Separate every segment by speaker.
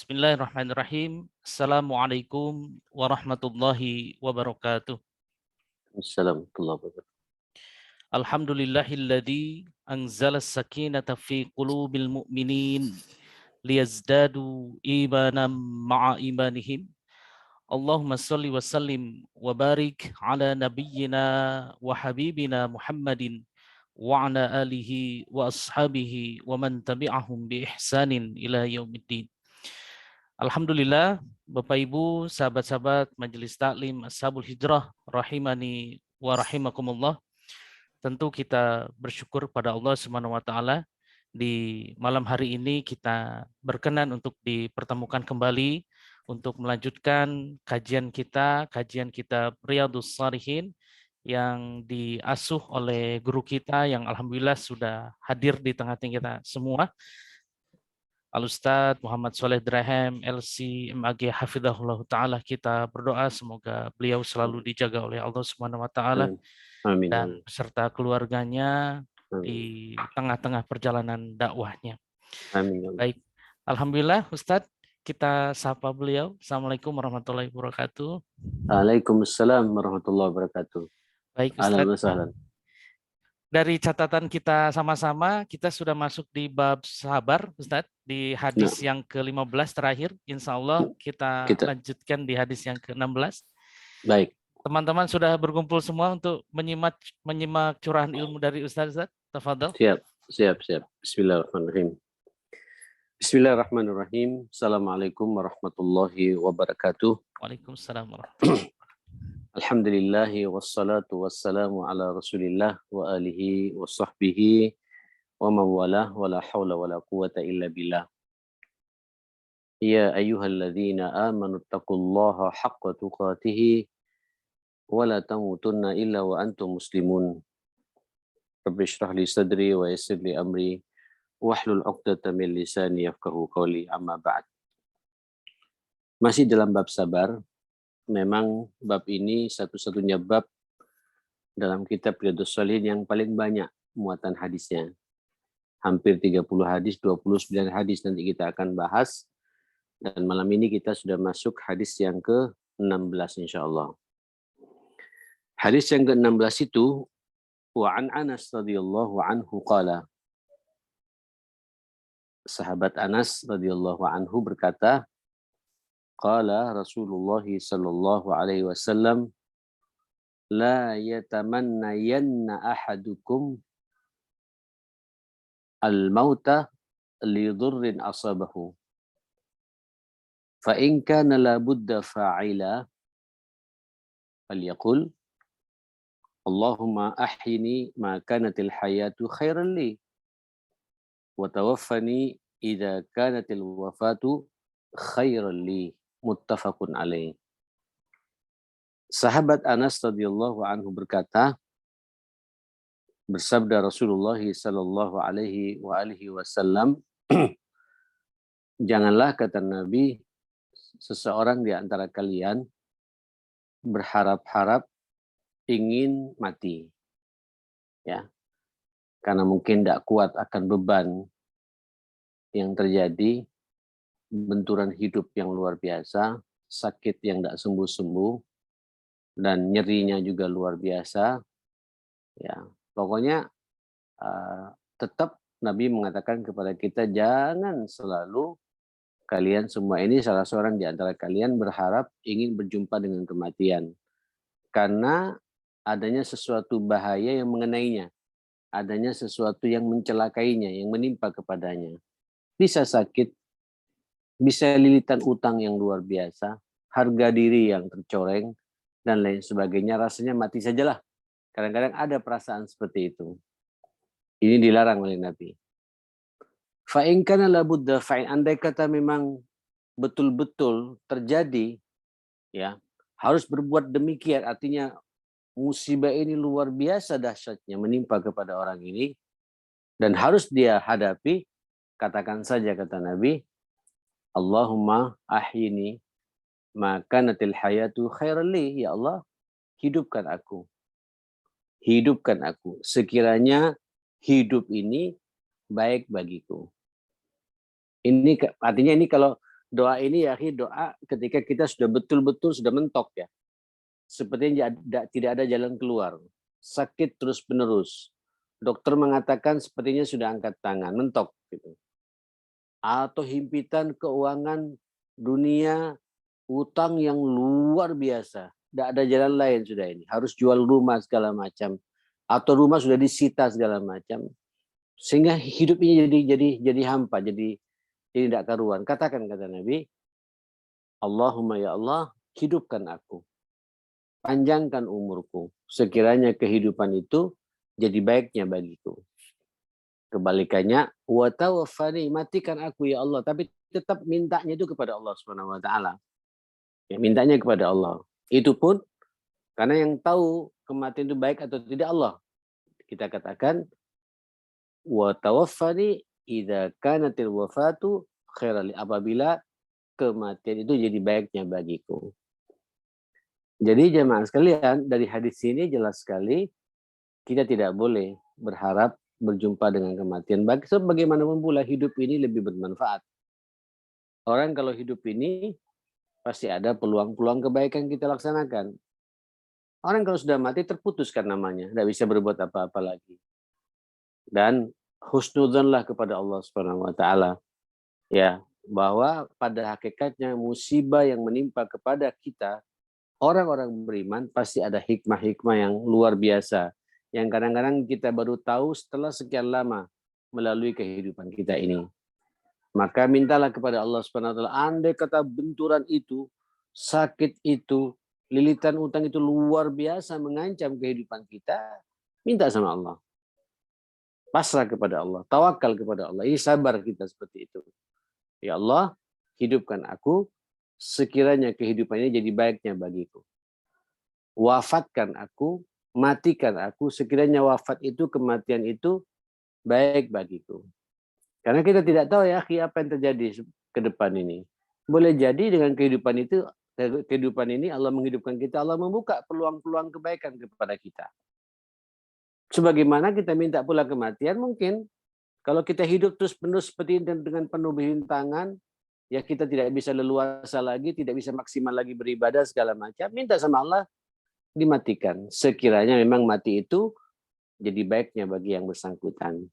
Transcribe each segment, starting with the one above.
Speaker 1: Bismillahirrahmanirrahim. Assalamualaikum warahmatullahi wabarakatuh.
Speaker 2: Assalamualaikum.
Speaker 1: Alhamdulillahilladzi anzala as-sakinata fi qulubil mu'minin liyazdadu imanan ma'a imanihim. Allahumma salli wa sallim wa barik ala nabiyyina wa habibina Muhammadin wa ala alihi wa ashabihi wa man tabi'ahum bi ihsanin ila yaumiddin. Alhamdulillah, Bapak Ibu, sahabat-sahabat Majelis Taklim Ashabul Hijrah rahimani wa rahimakumullah. Tentu kita bersyukur pada Allah Subhanahu wa taala di malam hari ini kita berkenan untuk dipertemukan kembali untuk melanjutkan kajian kita Riyadhus Shalihin yang diasuh oleh guru kita yang alhamdulillah sudah hadir di tengah-tengah kita semua. Al-Ustadz Muhammad Soleh Drahem, LC MAG Hafidhahullah Ta'ala, kita berdoa semoga beliau selalu dijaga oleh Allah Subhanahu Wa Ta'ala
Speaker 2: Amin.
Speaker 1: dan beserta keluarganya di tengah-tengah perjalanan dakwahnya.
Speaker 2: Amin.
Speaker 1: Baik, alhamdulillah Ustadz, kita sapa beliau. Assalamualaikum warahmatullahi wabarakatuh.
Speaker 2: Waalaikumsalam warahmatullahi wabarakatuh.
Speaker 1: Baik Ustadz. Dari catatan kita sama-sama, kita sudah masuk di bab sabar, Ustadz, di hadis yang ke-15 terakhir. Insya Allah kita lanjutkan di hadis yang ke-16.
Speaker 2: Baik.
Speaker 1: Teman-teman sudah berkumpul semua untuk menyimak curahan ilmu dari Ustadz. Tafadhal.
Speaker 2: Siap. Bismillahirrahmanirrahim. Bismillahirrahmanirrahim. Assalamualaikum warahmatullahi wabarakatuh.
Speaker 1: Waalaikumsalam warahmatullahi wabarakatuh.
Speaker 2: Alhamdulillahi wassalatu wassalamu ala rasulillah wa alihi wa sahbihi wa mawalah wa la hawla wa la quwata illa billah. Ya ayyuhalladzina amanu taqullaha haqqa tuqatihi wa la tamutunna illa wa antum muslimun. Rabbi shrah li sadri wa yassir li amri wahlul 'uqdatam min lisani yafqahu qawli, amma ba'd. Masih dalam bab sabar. Memang bab ini satu-satunya bab dalam kitab Riyadhus Shalihin yang paling banyak muatan hadisnya. Hampir 30 hadis, 29 hadis nanti kita akan bahas. Dan malam ini kita sudah masuk hadis yang ke-16 insyaAllah. Hadis yang ke-16 itu, Wa'an Anas radhiyallahu anhu qala. Sahabat Anas radhiyallahu anhu berkata, Qala Rasulullah sallallahu alaihi wasallam, la yatamannayanna ahadukum al-mauta li dhurrin asabahu. Fa in kana la budda fa'ila falyaqul Allahumma ahyini ma kanatil hayatu khairan li wa tawaffani idza kanatil wafatu khairan li. Muttafaqun alaih. Sahabat Anas radhiyallahu anhu berkata, bersabda Rasulullah sallallahu alaihi wasallam, janganlah, kata Nabi, seseorang di antara kalian berharap-harap ingin mati. Ya. Karena mungkin tidak kuat akan beban yang terjadi, benturan hidup yang luar biasa, sakit yang tidak sembuh-sembuh, dan nyerinya juga luar biasa. Ya, pokoknya tetap Nabi mengatakan kepada kita, jangan selalu kalian semua ini, salah seorang di antara kalian berharap ingin berjumpa dengan kematian. Karena adanya sesuatu bahaya yang mengenainya, adanya sesuatu yang mencelakainya, yang menimpa kepadanya. Bisa sakit, bisa lilitan utang yang luar biasa, harga diri yang tercoreng, dan lain sebagainya. Rasanya mati sajalah. Kadang-kadang ada perasaan seperti itu. Ini dilarang oleh Nabi. Fa'in kana la budda, fa'in, andai kata memang betul-betul terjadi, ya, harus berbuat demikian, artinya musibah ini luar biasa dahsyatnya menimpa kepada orang ini, dan harus dia hadapi, katakan saja, kata Nabi, Allahumma ahyini maka natil hayatu khairan li. Ya Allah, hidupkan aku. Hidupkan aku. Sekiranya hidup ini baik bagiku. Ini artinya ini kalau Doa ini ya doa ketika kita sudah betul-betul sudah mentok ya. Sepertinya tidak ada jalan keluar. Sakit terus-menerus. Dokter mengatakan sepertinya sudah angkat tangan, mentok gitu. Atau himpitan keuangan dunia, utang yang luar biasa. Tidak ada jalan lain sudah ini. Harus jual rumah segala macam. Atau rumah sudah disita segala macam. Sehingga hidup ini jadi hampa, jadi tidak karuan. Katakan kata Nabi, Allahumma ya Allah, hidupkan aku. Panjangkan umurku. Sekiranya kehidupan itu jadi baiknya bagiku. Kebalikannya, wa tawaffani, matikan aku ya Allah, tapi tetap mintanya itu kepada Allah Subhanahu wa taala. Ya, mintanya kepada Allah. Itu pun karena yang tahu kematian itu baik atau tidak Allah. Kita katakan wa tawaffani idza kanatil wafatu khairan, apabila kematian itu jadi baiknya bagiku. Jadi jemaah sekalian, dari hadis ini jelas sekali kita tidak boleh berharap berjumpa dengan kematian. Bagaimanapun pula hidup ini lebih bermanfaat. Orang kalau hidup ini pasti ada peluang-peluang kebaikan kita laksanakan. Orang kalau sudah mati terputuskan namanya, tidak bisa berbuat apa-apa lagi. Dan husnudzonlah kepada Allah Subhanahu wa taala. Ya, bahwa pada hakikatnya musibah yang menimpa kepada kita orang-orang beriman pasti ada hikmah-hikmah yang luar biasa yang kadang-kadang kita baru tahu setelah sekian lama melalui kehidupan kita ini. Maka mintalah kepada Allah Subhanahu wa taala, andai kata benturan itu, sakit itu, lilitan utang itu luar biasa mengancam kehidupan kita, minta sama Allah. Pasrah kepada Allah, tawakal kepada Allah. Ini sabar kita seperti itu. Ya Allah, hidupkan aku sekiranya kehidupan ini jadi baiknya bagiku. Wafatkan aku, matikan aku sekiranya wafat itu, kematian itu baik bagiku. Karena kita tidak tahu ya apa yang terjadi ke depan ini. Boleh jadi dengan kehidupan ini Allah menghidupkan kita, Allah membuka peluang-peluang kebaikan kepada kita. Sebagaimana kita minta pula kematian, mungkin kalau kita hidup terus-menerus seperti ini dengan penuh rintangan, ya kita tidak bisa leluasa lagi, tidak bisa maksimal lagi beribadah segala macam, minta sama Allah dimatikan. Sekiranya memang mati itu jadi baiknya bagi yang bersangkutan.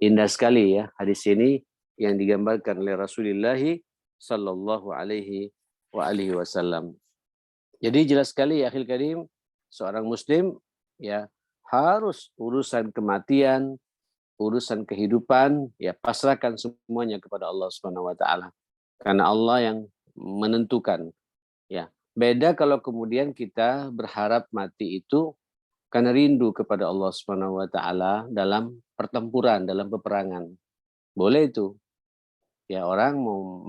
Speaker 2: Indah sekali ya hadis ini yang digambarkan oleh Rasulullah sallallahu alaihi wasallam. Jadi jelas sekali ya akhil karim, seorang muslim ya harus urusan kematian, urusan kehidupan ya pasrahkan semuanya kepada Allah Subhanahu wa taala. Karena Allah yang menentukan. Ya. Beda kalau kemudian kita berharap mati itu karena rindu kepada Allah Subhanahu wa taala dalam pertempuran, dalam peperangan. Boleh itu. Ya, orang mau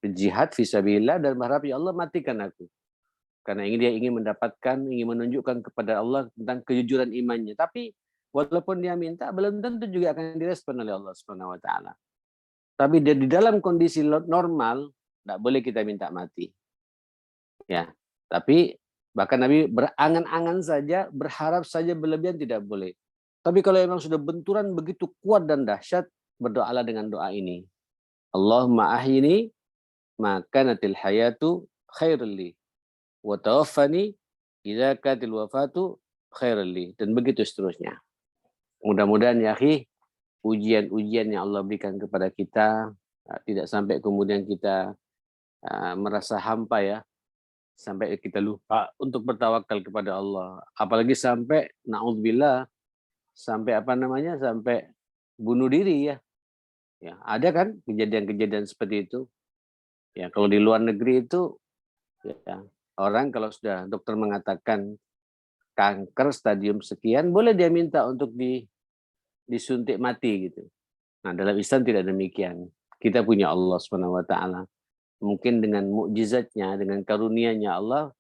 Speaker 2: jihad fisabilillah dan berharap ya Allah matikan aku. Karena dia ingin mendapatkan, ingin menunjukkan kepada Allah tentang kejujuran imannya. Tapi walaupun dia minta, belum tentu juga akan direspon oleh Allah Subhanahu wa taala. Tapi di dalam kondisi normal, tidak boleh kita minta mati. Ya, tapi bahkan Nabi berangan-angan saja, berharap saja berlebihan tidak boleh. Tapi kalau memang sudah benturan begitu kuat dan dahsyat, berdoalah dengan doa ini. Allahumma ahyini maka natil hayatu khairul li wa tawaffani idza katil wafatu khairul li, dan begitu seterusnya. Mudah-mudahan ya akhi, ujian-ujian yang Allah berikan kepada kita tidak sampai kemudian kita merasa hampa ya, sampai kita lupa untuk bertawakal kepada Allah. Apalagi sampai naudzubillah sampai sampai bunuh diri ya. Ya, ada kan kejadian-kejadian seperti itu. Ya, kalau di luar negeri itu ya, orang kalau sudah dokter mengatakan kanker stadium sekian, boleh dia minta untuk disuntik mati gitu. Nah, dalam Islam tidak demikian. Kita punya Allah Subhanahu wa taala. Mungkin dengan mukjizatnya, dengan karunia-Nya Allah,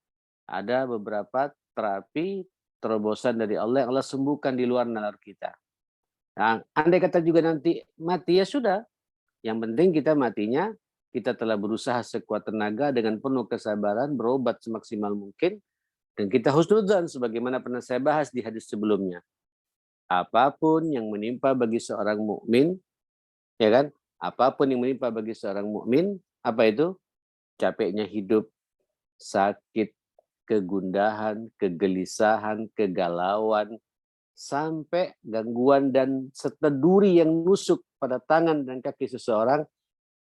Speaker 2: ada beberapa terapi terobosan dari Allah yang Allah sembuhkan di luar nalar kita. Nah, andai kata juga nanti mati ya sudah. Yang penting kita matinya, kita telah berusaha sekuat tenaga dengan penuh kesabaran, berobat semaksimal mungkin, dan kita husnudzan sebagaimana pernah saya bahas di hadis sebelumnya. Apapun yang menimpa bagi seorang mukmin, ya kan? Apapun yang menimpa bagi seorang mukmin, Apa itu? Capeknya hidup, sakit, kegundahan, kegelisahan, kegalauan, sampai gangguan dan serta duri yang nusuk pada tangan dan kaki seseorang,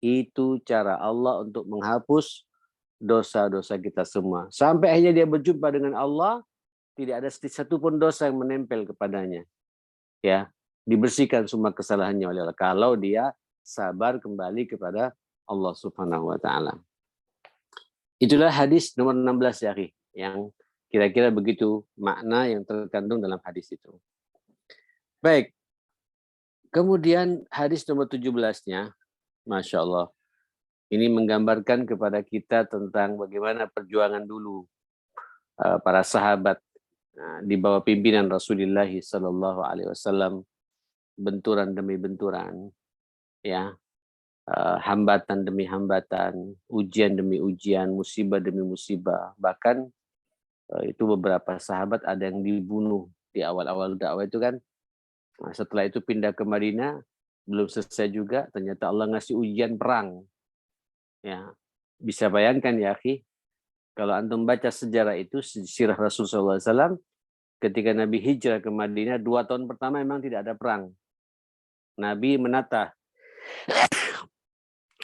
Speaker 2: itu cara Allah untuk menghapus dosa-dosa kita semua. Sampai akhirnya dia berjumpa dengan Allah, tidak ada satu pun dosa yang menempel kepadanya. Ya, dibersihkan semua kesalahannya oleh Allah kalau dia sabar kembali kepada Allah Subhanahu wa taala. Itulah hadis nomor 16 ya, akhi, yang kira-kira begitu makna yang terkandung dalam hadis itu. Baik. Kemudian hadis nomor 17-nya, Masya Allah. Ini menggambarkan kepada kita tentang bagaimana perjuangan dulu para sahabat di bawah pimpinan Rasulullah Sallallahu Alaihi Wasallam, benturan demi benturan, ya, hambatan demi hambatan, ujian demi ujian, musibah demi musibah. Bahkan itu beberapa sahabat ada yang dibunuh di awal-awal dakwah itu kan. Nah, setelah itu pindah ke Madinah, belum selesai juga, ternyata Allah ngasih ujian perang. Ya, bisa bayangkan ya, akhi, kalau antum baca sejarah itu, sirah Rasulullah SAW, ketika Nabi hijrah ke Madinah, 2 tahun pertama memang tidak ada perang. Nabi menata,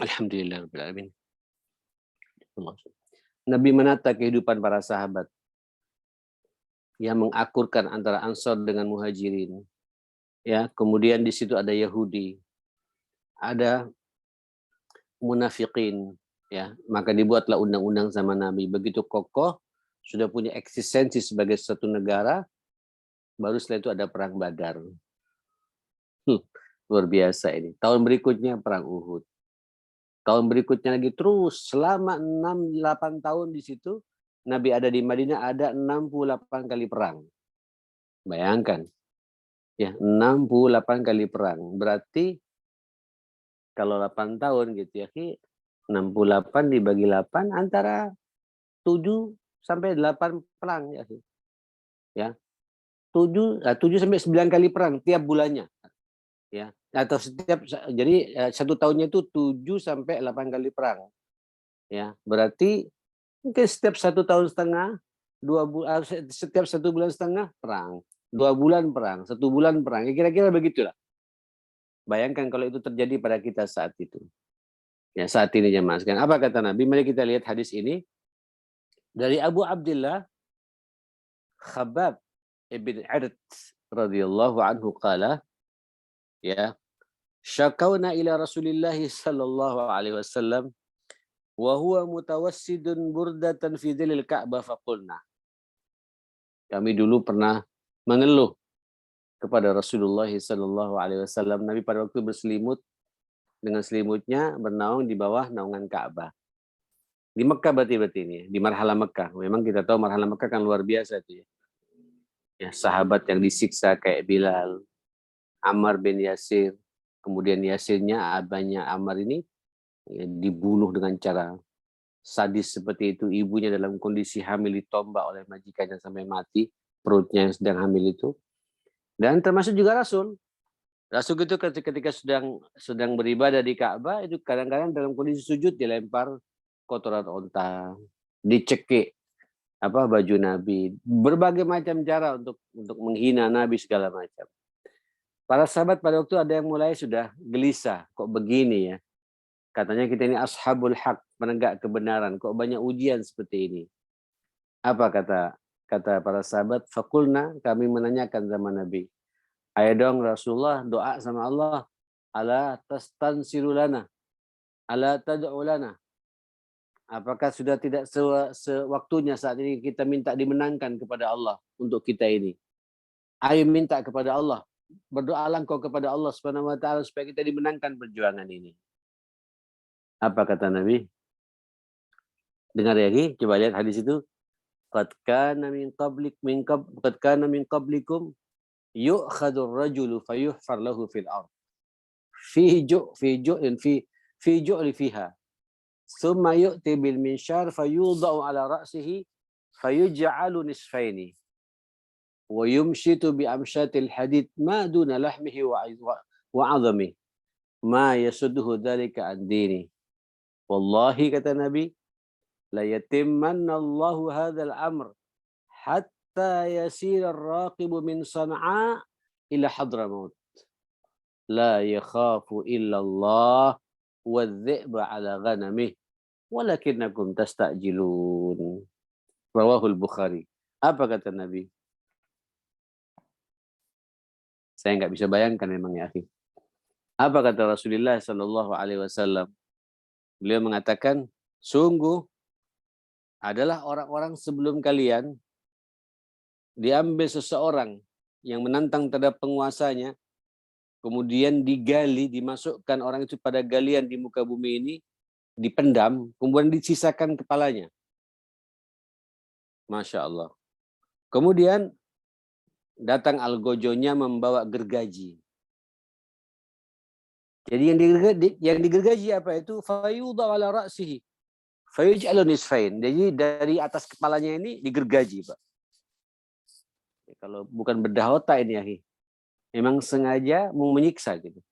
Speaker 2: Alhamdulillahirrahmanirrahim. Nabi menata kehidupan para sahabat yang mengakurkan antara Ansar dengan Muhajirin. Ya, kemudian di situ ada Yahudi, ada munafikin, ya, maka dibuatlah undang-undang zaman Nabi. Begitu kokoh, sudah punya eksistensi sebagai satu negara, baru setelah itu ada perang Badar. Luar biasa ini. Tahun berikutnya perang Uhud. Tahun berikutnya lagi terus selama 6-8 tahun di situ Nabi ada di Madinah, ada 68 kali perang. Bayangkan. Ya, 68 kali perang. Berarti kalau 8 tahun gitu ya, 68 dibagi 8 antara 7 sampai 8 perang ya. Ya. 7 sampai 9 kali perang tiap bulannya. Ya. Atau jadi 1 tahunnya itu 7 sampai 8 kali perang. Ya, berarti mungkin setiap 1 tahun setengah, setiap 1 bulan setengah perang, 2 bulan perang, 1 bulan perang. Ya, kira-kira begitulah. Bayangkan kalau itu terjadi pada kita saat itu. Ya, saat ini jemaah sekalian. Apa kata Nabi? Mari kita lihat hadis ini dari Abu Abdullah Khabbab ibn Arid radhiyallahu anhu qala, ya, syakawna ila Rasulillah sallallahu alaihi wasallam wa huwa mutawassidun burdatan fi dhilil Ka'bah faqulna. Kami dulu pernah mengeluh kepada Rasulullah sallallahu alaihi wasallam. Nabi pada waktu berselimut dengan selimutnya bernaung di bawah naungan Ka'bah. Di Mekah berarti ini, di marhalah Mekah. Memang kita tahu marhalah Mekah kan luar biasa itu ya. Ya, sahabat yang disiksa kayak Bilal, Ammar bin Yasir, kemudian Yasirnya, abahnya Ammar ini ya, dibunuh dengan cara sadis seperti itu. Ibunya dalam kondisi hamil ditombak oleh majikannya sampai mati, perutnya yang sedang hamil itu. Dan termasuk juga Rasul. Rasul itu ketika sedang beribadah di Ka'bah, itu kadang-kadang dalam kondisi sujud dilempar kotoran onta, dicekik baju Nabi, berbagai macam cara untuk menghina Nabi segala macam. Para sahabat pada waktu ada yang mulai sudah gelisah, kok begini ya? Katanya kita ini ashabul haq, penegak kebenaran, kok banyak ujian seperti ini. Apa kata para sahabat? Fakulna, kami menanyakan sama Nabi. Ayo dong Rasulullah doa sama Allah. Ala tastansiru lana, ala tad'u lana. Apakah sudah tidak sewaktunya saat ini kita minta dimenangkan kepada Allah untuk kita ini? Ayo minta kepada Allah. Berdoalah engkau kepada Allah Subhanahu wa taala supaya kita dimenangkan perjuangan ini. Apa kata Nabi? Dengar ya, coba lihat hadis itu. Qad kana min qablikum yu'khadhu ar-rajulu fayuhfar lahu fil ard. Fi ju'li fiha. Thumma yu'ti bil minshar fayudau ala ra'sihi fayuj'alu nisfaini. Wa yumshitu bi amshatil hadid ma duna lahmihi wa 'azamihi. Ma yasudduhu dzalika ad-dini. Wallahi kata Nabi, la yatimmanna Allahu hadzal amr hatta yasira ar-raqibu min Sana'a ila Hadramaut. La yakhafu illa Allah wadh-dhi'ba ala ghanamih walakinnakum tastajilun. Rawahul Bukhari. Apa kata Nabi? Saya nggak bisa bayangkan memang ya, akhi. Apa kata Rasulullah Sallallahu Alaihi Wasallam? Beliau mengatakan, sungguh adalah orang-orang sebelum kalian diambil seseorang yang menantang terhadap penguasanya, kemudian digali, dimasukkan orang itu pada galian di muka bumi ini, dipendam, kemudian disisakan kepalanya. Masya Allah. Kemudian datang algojonya membawa gergaji. Jadi yang digergaji apa itu? Fayudha ala ra'sihi. Fayuj'alu nisfain. Jadi dari atas kepalanya ini digergaji, Pak. Kalau bukan bedah otak ini, ya. Memang sengaja mau menyiksa gitu.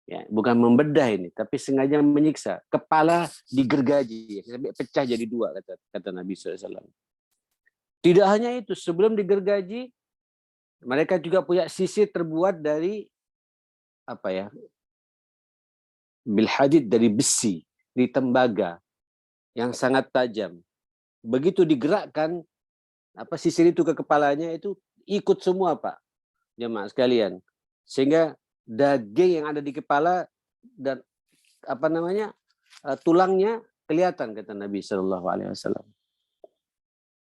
Speaker 2: Ya, bukan membedah ini, tapi sengaja menyiksa. Kepala digergaji, sampai pecah jadi dua, kata Nabi SAW. Tidak hanya itu, sebelum digergaji, mereka juga punya sisi terbuat dari apa ya? Bil hadid, dari besi, di tembaga yang sangat tajam. Begitu digerakkan sisir itu ke kepalanya, itu ikut semua, Pak, jemaah sekalian, sehingga daging yang ada di kepala dan tulangnya kelihatan, kata Nabi Shallallahu Alaihi Wasallam.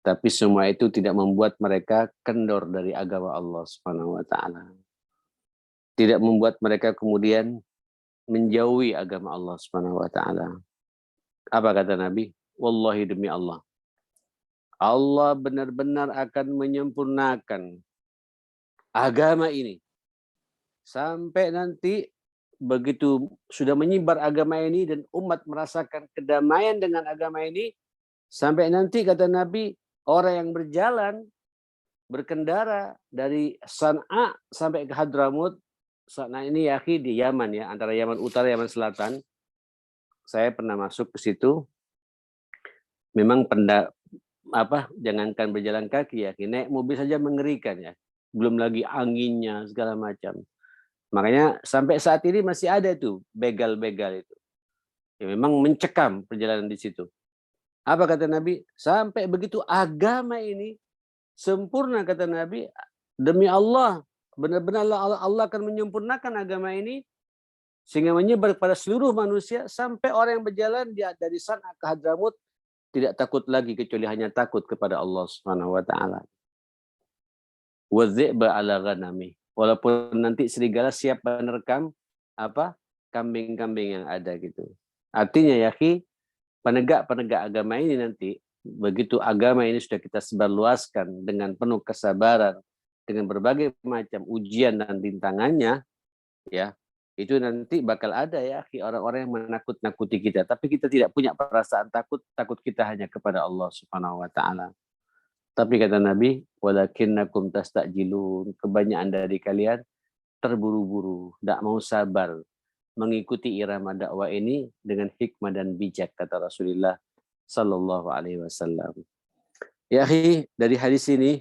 Speaker 2: Tapi semua itu tidak membuat mereka kendor dari agama Allah Subhanahu Wa Taala. Tidak membuat mereka kemudian menjauhi agama Allah Subhanahu Wa Taala. Apa kata Nabi? Wallahi, demi Allah, Allah benar-benar akan menyempurnakan agama ini sampai nanti begitu sudah menyebar agama ini dan umat merasakan kedamaian dengan agama ini, sampai nanti kata Nabi, orang yang berjalan berkendara dari Sana'a sampai ke Hadramut. Sana'a ini ya akhi di Yaman ya, antara Yaman Utara Yaman Selatan. Saya pernah masuk ke situ. Memang jangankan berjalan kaki ya, naik mobil saja mengerikan ya. Belum lagi anginnya segala macam. Makanya sampai saat ini masih ada itu begal-begal itu. Ya, memang mencekam perjalanan di situ. Apa kata Nabi? Sampai begitu agama ini sempurna, kata Nabi, demi Allah, benar-benar Allah akan menyempurnakan agama ini sehingga menyebar kepada seluruh manusia, sampai orang yang berjalan dari Sana'a ke Hadramut tidak takut lagi kecuali hanya takut kepada Allah Subhanahu Wa Taala. Wadh-dhi'ba ala ghanami. Walaupun nanti serigala siap menerkam kambing-kambing yang ada gitu. Artinya ya akhi, penegak-penegak agama ini nanti, begitu agama ini sudah kita sebarluaskan dengan penuh kesabaran, dengan berbagai macam ujian dan rintangannya, ya, itu nanti bakal ada ya akhi, orang-orang yang menakut-nakuti kita. Tapi kita tidak punya perasaan takut kita hanya kepada Allah Subhanahu Wa Taala. Tapi kata Nabi, walakinnakum tastajilun, kebanyakan dari kalian terburu-buru, tidak mau sabar mengikuti irama dakwah ini dengan hikmah dan bijak, kata Rasulullah Sallallahu Alaihi Wasallam. Ya akhi, dari hadis ini,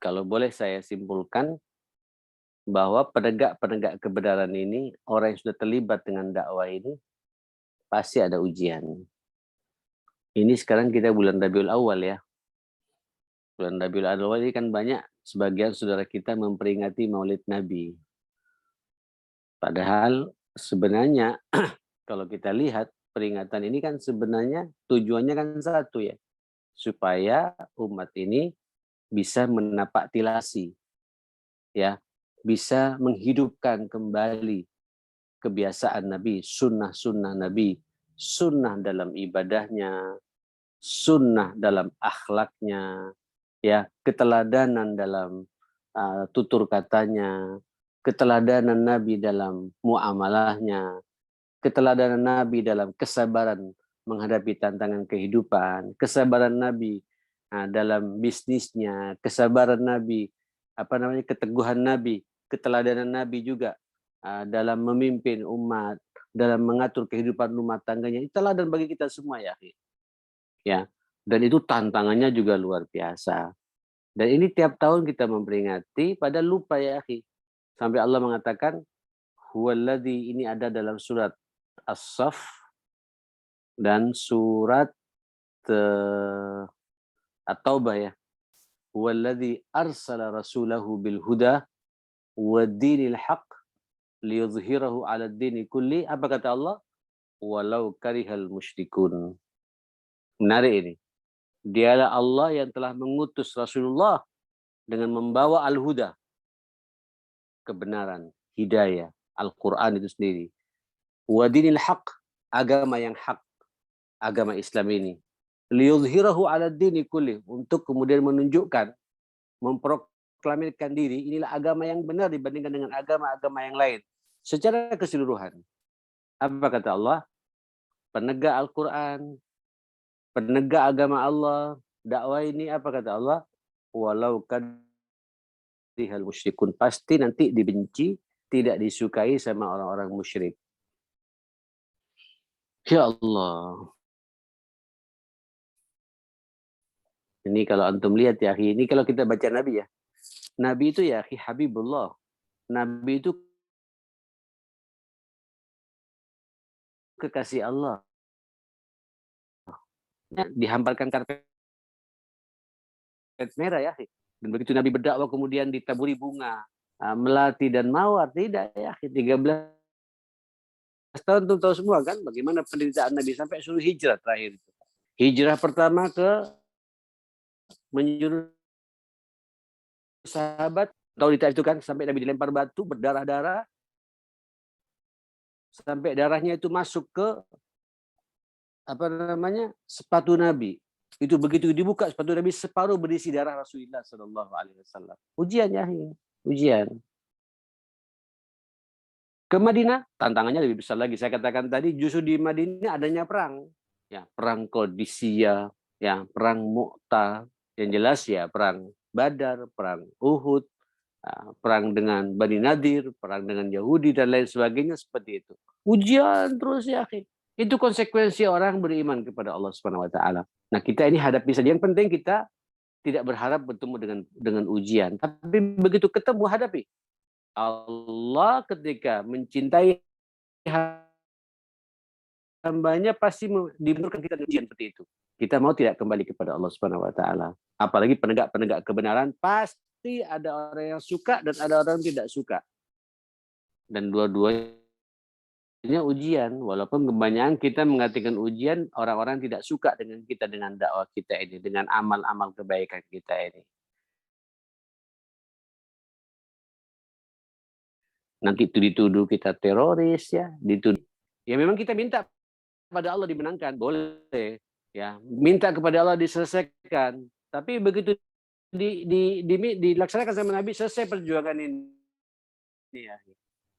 Speaker 2: kalau boleh saya simpulkan bahwa penegak-penegak kebenaran ini, orang yang sudah terlibat dengan dakwah ini, pasti ada ujian. Ini sekarang kita bulan Rabiul Awal ya. Bulan Rabiul Awal ini kan banyak sebagian saudara kita memperingati Maulid Nabi. Padahal sebenarnya kalau kita lihat peringatan ini kan sebenarnya tujuannya kan satu ya. Supaya umat ini bisa menapak tilasi. Ya, bisa menghidupkan kembali kebiasaan Nabi, sunnah-sunnah Nabi, sunnah dalam ibadahnya, sunnah dalam akhlaknya, ya, keteladanan dalam tutur katanya, keteladanan Nabi dalam muamalahnya, keteladanan Nabi dalam kesabaran menghadapi tantangan kehidupan, kesabaran Nabi dalam bisnisnya, kesabaran Nabi, keteguhan Nabi, keteladanan Nabi juga dalam memimpin umat, dalam mengatur kehidupan rumah tangganya. Itu teladan bagi kita semua ya, akhi. Ya. Dan itu tantangannya juga luar biasa. Dan ini tiap tahun kita memperingati, pada lupa ya, akhi. Sampai Allah mengatakan, huwaladzi, ini ada dalam surat As-Saff dan surat At-Taubah ya. Huwaladzi arsala rasulahu bil huda wa dinil haq liyudhhirahu 'ala ad-dini kulli. Apa kata Allah? Walau karihal musyrikun. Menarik ini. Dialah Allah yang telah mengutus Rasulullah dengan membawa al-huda, kebenaran, hidayah, Al-Quran itu sendiri. Wa dinil haq, agama yang hak, agama Islam ini. Liyudhhirahu 'ala ad-dini kulli, untuk kemudian menunjukkan, memproklamirkan diri, inilah agama yang benar dibandingkan dengan agama-agama yang lain secara keseluruhan. Apa kata Allah? Penegak Al-Quran, penegak agama Allah, dakwah ini, apa kata Allah? Walau karihal musyrikun, pasti nanti dibenci, tidak disukai sama orang-orang musyrik. Ya Allah. Ini kalau antum lihat ya, ini kalau kita baca Nabi ya. Nabi itu ya, Habibullah. Nabi itu kekasih Allah. Dihamparkan karpet merah ya. Dan begitu Nabi berdakwah kemudian ditaburi bunga, melati dan mawar. Tidak ya, 13 tahun tuh tahu semua kan bagaimana penderitaan Nabi sampai suruh hijrah terakhir. Hijrah pertama ke menyuruh sahabat, tahu di itu kan, sampai Nabi dilempar batu berdarah-darah, sampai darahnya itu masuk ke sepatu Nabi. Itu begitu dibuka sepatu Nabi, separuh berisi darah Rasulullah Shallallahu Alaihi Wasallam. Ujian ya, ujian. Ke Madinah tantangannya lebih besar lagi. Saya katakan tadi, justru di Madinah adanya perang, ya, perang Qadisiyah, ya, perang Mu'tah, yang jelas ya perang Badar, perang Uhud, perang dengan Bani Nadir, perang dengan Yahudi dan lain sebagainya, seperti itu. Ujian terus ya, akhir. Itu konsekuensi orang beriman kepada Allah Subhanahu wa taala. Nah, kita ini hadapi saja. Yang penting kita tidak berharap bertemu dengan ujian, tapi begitu ketemu hadapi. Allah ketika mencintai hambanya pasti diberikan kita ujian seperti itu. Kita mau tidak kembali kepada Allah Subhanahu wa taala. Apalagi penegak-penegak kebenaran, pasti ada orang yang suka dan ada orang yang tidak suka. Dan dua-duanya ujian, walaupun kebanyakan kita mengatakan ujian, orang-orang tidak suka dengan kita, dengan dakwah kita ini, dengan amal-amal kebaikan kita ini. Nanti itu dituduh kita teroris ya, dituduh. Ya memang kita minta kepada Allah dimenangkan, boleh ya, minta kepada Allah diselesaikan. Tapi begitu dilaksanakan sama Nabi, selesai perjuangan ini ya.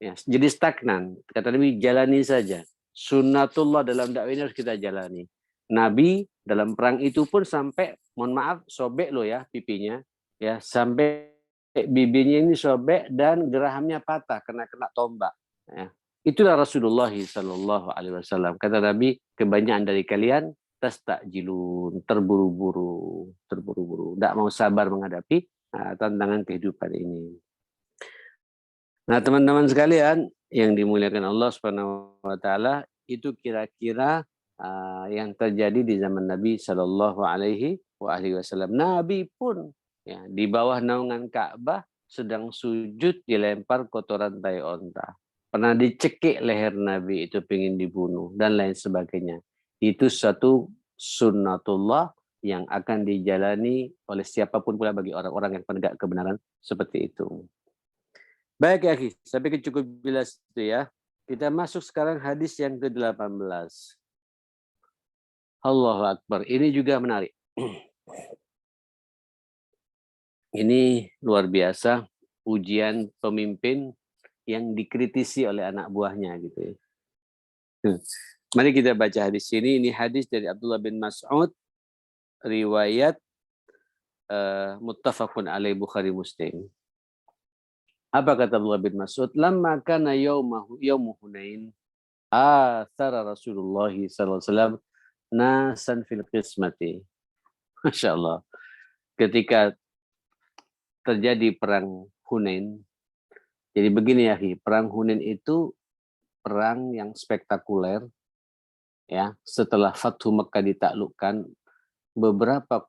Speaker 2: Ya, jadi stagnan. Kata Nabi, jalani saja. Sunnatullah dalam dakwah ini harus kita jalani. Nabi dalam perang itu pun sampai, mohon maaf, sobek loh ya pipinya, ya, sampai bibinya ini sobek dan gerahamnya patah kena tombak. Ya. Itulah Rasulullah Sallallahu Alaihi Wasallam. Kata Nabi, kebanyakan dari kalian tastajilun, terburu-buru, tidak mau sabar menghadapi tantangan kehidupan ini. Nah, teman-teman sekalian yang dimuliakan Allah Subhanahu wa taala, itu kira-kira yang terjadi di zaman Nabi Shallallahu alaihi wasallam. Nabi pun ya, di bawah naungan Ka'bah sedang sujud dilempar kotoran tai onta. Pernah dicekik leher Nabi, itu ingin dibunuh dan lain sebagainya. Itu satu sunnatullah yang akan dijalani oleh siapapun pula bagi orang-orang yang penegak kebenaran seperti itu. Baik ya, sampai cukup jelas itu ya. Kita masuk sekarang hadis yang ke-18. Allahu Akbar. Ini juga menarik. Ini luar biasa, ujian pemimpin yang dikritisi oleh anak buahnya gitu ya. Mari kita baca hadis ini. Ini hadis dari Abdullah bin Mas'ud, riwayat muttafaqun alaih Bukhari Muslim. Apa kata Abdullah bin Mas'ud? Lamma kana yaumu Hunain, athara Rasulullah sallallahu alaihi wasallam nasan fil qismati. Masya Allah. Ketika terjadi perang Hunain, jadi begini ya, perang Hunain itu perang yang spektakuler ya. Setelah Fathu Mekah ditaklukkan, beberapa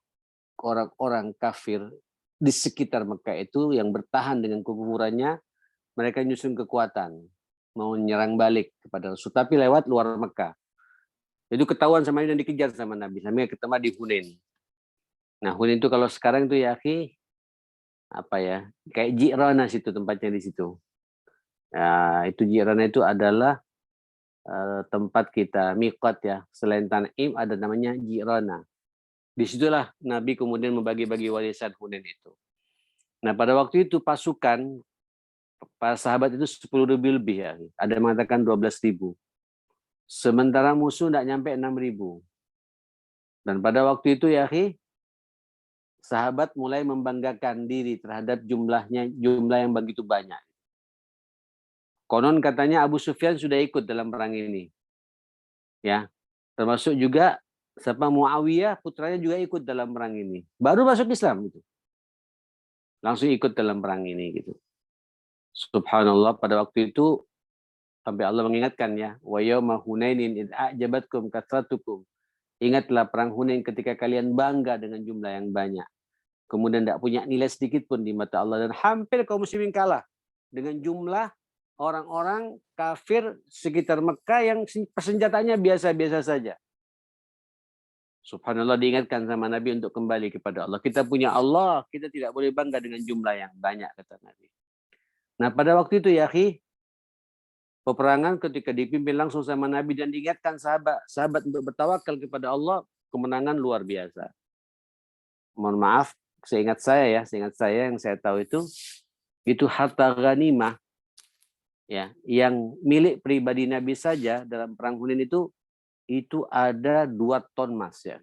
Speaker 2: orang-orang kafir di sekitar Mekah itu yang bertahan dengan kekufurannya, mereka nyusun kekuatan mau menyerang balik kepada Rasul, tapi lewat luar Mekah. Itu ketahuan sama Nabi dan dikejar sama Nabi sampai ketemu di Hunain. Nah, Hunain itu kalau sekarang itu ya, apa ya, kayak Ji'rana situ tempatnya di situ. Nah, itu Ji'rana itu adalah tempat kita miqat ya. Selain Tan'im ada namanya Ji'rana. Disitulah Nabi kemudian membagi-bagi warisan Hunain itu. Nah, pada waktu itu pasukan para sahabat itu 10.000 lebih ya. Ada yang mengatakan 12.000. Sementara musuh tidak nyampe 6.000. Dan pada waktu itu ya, sahabat mulai membanggakan diri terhadap jumlah yang begitu banyak. Konon katanya Abu Sufyan sudah ikut dalam perang ini. Ya. Termasuk juga siapa Muawiyah putranya juga ikut dalam perang ini. Baru masuk Islam gitu. Langsung ikut dalam perang ini gitu. Subhanallah, pada waktu itu sampai Allah mengingatkan ya, wa yauma hunainin id a'jabatkum kathratukum. Ingatlah perang Hunain ketika kalian bangga dengan jumlah yang banyak. Kemudian tidak punya nilai sedikit pun di mata Allah dan hampir kaum muslimin kalah dengan jumlah orang-orang kafir sekitar Mekah yang persenjataannya biasa-biasa saja. Subhanallah, diingatkan sama Nabi untuk kembali kepada Allah. Kita punya Allah, kita tidak boleh bangga dengan jumlah yang banyak, kata Nabi. Nah, pada waktu itu ya, peperangan ketika dipimpin langsung sama Nabi dan diingatkan sahabat untuk bertawakal kepada Allah, kemenangan luar biasa. Mohon maaf, seingat saya yang saya tahu itu harta ghanimah ya, yang milik pribadi Nabi saja dalam perang Hunain itu ada 2 ton emas ya.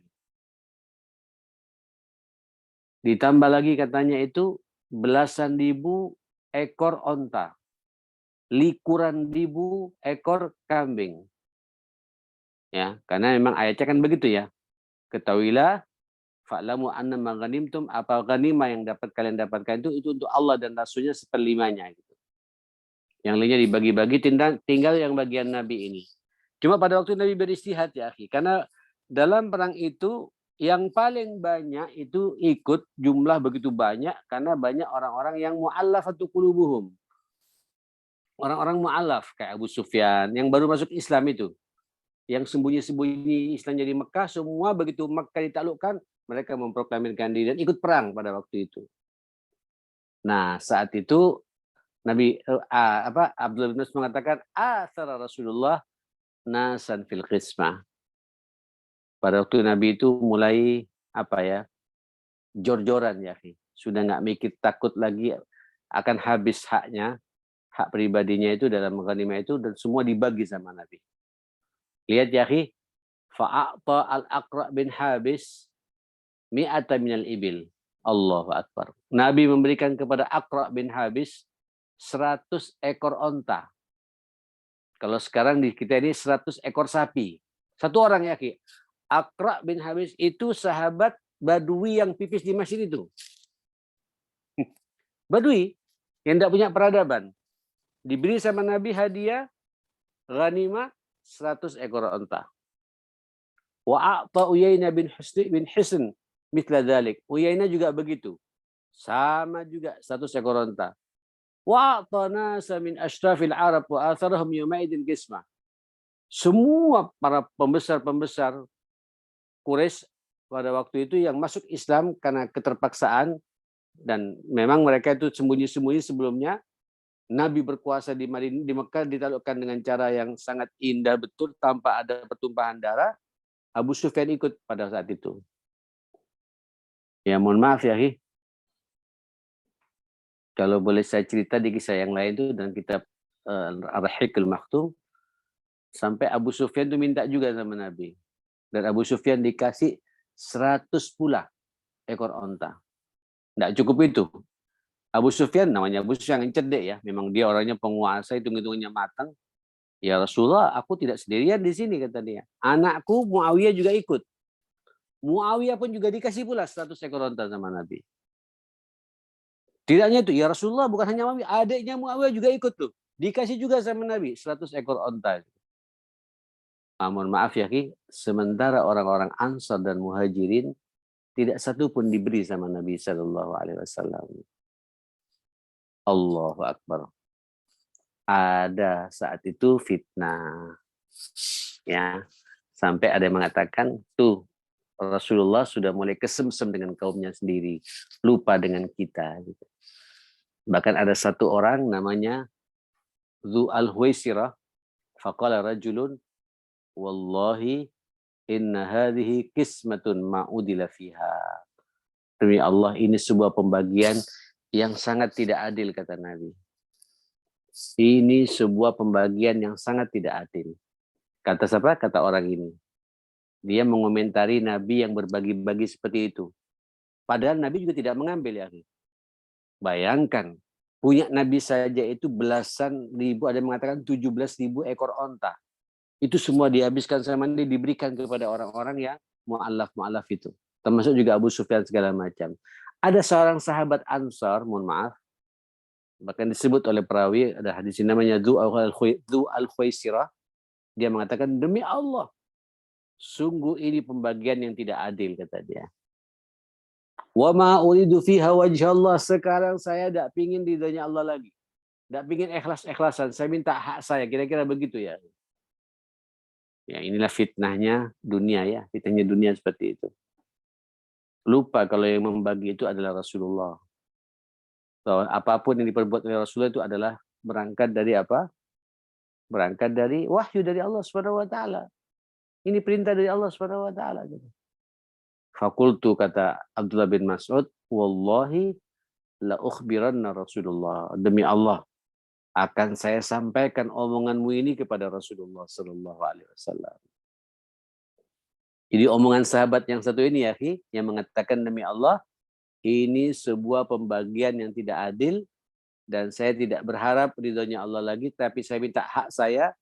Speaker 2: Ditambah lagi katanya itu belasan ribu ekor onta, likuran ribu ekor kambing. Ya, karena memang ayatnya kan begitu ya. Ketahuilah fa'lamu anna ma ghanimtum, apa ghanimah yang dapat kalian dapatkan itu untuk Allah dan Rasulnya 1/5-nya gitu. Yang lainnya dibagi-bagi, tinggal yang bagian Nabi ini. Cuma pada waktu Nabi beristihad ya, karena dalam perang itu yang paling banyak itu ikut jumlah begitu banyak karena banyak orang-orang yang mu'allafatu qulubuhum. Orang-orang mu'allaf kayak Abu Sufyan yang baru masuk Islam itu. Yang sembunyi-sembunyi Islam jadi Mekah, semua begitu Mekah ditaklukkan, mereka memproklamirkan diri dan ikut perang pada waktu itu. Nah, saat itu Nabi Abdullah bin Mas'ud mengatakan asara Rasulullah nasan fil qismah. Pada waktu Nabi itu mulai jor-joran ya, sudah nggak mikir takut lagi akan habis haknya, hak pribadinya itu dalam ghanimah itu, dan semua dibagi sama Nabi. Lihat ya, fa'ata al-Aqra bin Habis mi'ata minal ibil. Allahu Akbar. Nabi memberikan kepada Aqra bin Habis 100 ekor onta. Kalau sekarang di kita ini 100 ekor sapi. Satu orang ya, Aqra bin Habis itu sahabat Badui yang pipis di masjid itu. Badui yang tidak punya peradaban. Diberi sama Nabi hadiah ghanimah 100 ekor onta. Wa a'ta Uyainah bin Hisn mithla dzalik. Uyainah juga begitu. Sama juga 100 ekor onta. Wa a'ta nasa min ashrafil Arab wa atharahum yumaidin qismah. Semua para pembesar-pembesar Quraisy pada waktu itu yang masuk Islam karena keterpaksaan, dan memang mereka itu sembunyi-sembunyi sebelumnya. Nabi berkuasa di Mekah ditaklukkan dengan cara yang sangat indah betul tanpa ada pertumpahan darah. Abu Sufyan ikut pada saat itu. Ya mohon maaf ya, kalau boleh saya cerita di kisah yang lain itu dan kitab Ar-Rahiqul Maktum, sampai Abu Sufyan itu minta juga sama Nabi. Dan Abu Sufyan dikasih 100 pula ekor onta. Tidak cukup itu. Abu Sufyan, namanya Abu Sufyan yang cerdik ya. Memang dia orangnya penguasa, hitung-hitungannya matang. Ya Rasulullah, aku tidak sendirian di sini, kata dia. Anakku Muawiyah juga ikut. Muawiyah pun juga dikasih pula 100 ekor onta sama Nabi. Tidak hanya itu, ya Rasulullah, bukan hanya Muawiyah, adiknya Muawiyah juga ikut tuh. Dikasih juga sama Nabi 100 ekor onta. Mohon maaf ya Ki, sementara orang-orang Ansar dan Muhajirin tidak satu pun diberi sama Nabi Shallallahu Alaihi Wasallam. Allahu Akbar. Ada saat itu fitnah, ya, sampai ada yang mengatakan tuh Rasulullah sudah mulai kesemsem dengan kaumnya sendiri, lupa dengan kita. Gitu. Bahkan ada satu orang namanya Dzu al-Huwaisirah, faqala rajulun, wallahi inna hadhihi qismatun ma'udila fiha. Demi Allah, ini sebuah pembagian yang sangat tidak adil, kata Nabi. Ini sebuah pembagian yang sangat tidak adil. Kata siapa? Kata orang ini. Dia mengomentari Nabi yang berbagi-bagi seperti itu. Padahal Nabi juga tidak mengambil, ya. Bayangkan, punya Nabi saja itu belasan ribu, ada yang mengatakan 17.000 ekor onta. Itu semua dihabiskan sama Nabi, diberikan kepada orang-orang yang mu'allaf itu. Termasuk juga Abu Sufyan segala macam. Ada seorang sahabat Ansar, mohon maaf, bahkan disebut oleh perawi, ada hadis namanya Dzu al-Khuwaisirah. Dia mengatakan, demi Allah, sungguh ini pembagian yang tidak adil, kata dia. Wa ma uridu fiha wajhallah, sekarang saya tidak pingin ridhonya Allah lagi. Tidak pingin ikhlas-ikhlasan, saya minta hak saya, kira-kira begitu ya. Ya, inilah fitnahnya dunia, ya, fitnahnya dunia seperti itu. Lupa kalau yang membagi itu adalah Rasulullah. Bahwa apapun yang diperbuat oleh Rasulullah itu adalah berangkat dari apa? Berangkat dari wahyu dari Allah Subhanahu wa taala. Ini perintah dari Allah Subhanahu wa taala. Fakultu, kata Abdullah bin Mas'ud, wallahi la ukhbiranna Rasulullah. Demi Allah, akan saya sampaikan omonganmu ini kepada Rasulullah sallallahu alaihi wasallam. Jadi omongan sahabat yang satu ini, ya, yang mengatakan demi Allah, ini sebuah pembagian yang tidak adil dan saya tidak berharap ridhonya Allah lagi, tapi saya minta hak saya.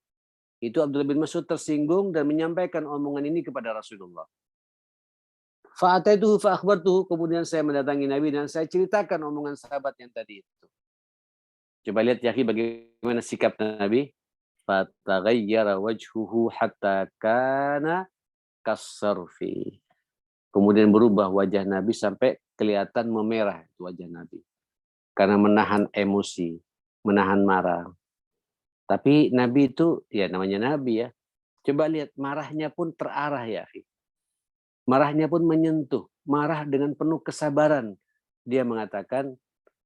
Speaker 2: Itu Abdullah bin Mas'ud tersinggung dan menyampaikan omongan ini kepada Rasulullah. Fa'ataituhu fa'akhbartuhu, kemudian saya mendatangi Nabi dan saya ceritakan omongan sahabat yang tadi itu. Coba lihat, ya, bagaimana sikap Nabi. Fataghayyara wajhuhu hatta kana kasarfi. Kemudian berubah wajah Nabi sampai kelihatan memerah wajah Nabi. Karena menahan emosi, menahan marah. Tapi Nabi itu, ya namanya Nabi, ya. Coba lihat, marahnya pun terarah, ya. Marahnya pun menyentuh, marah dengan penuh kesabaran. Dia mengatakan,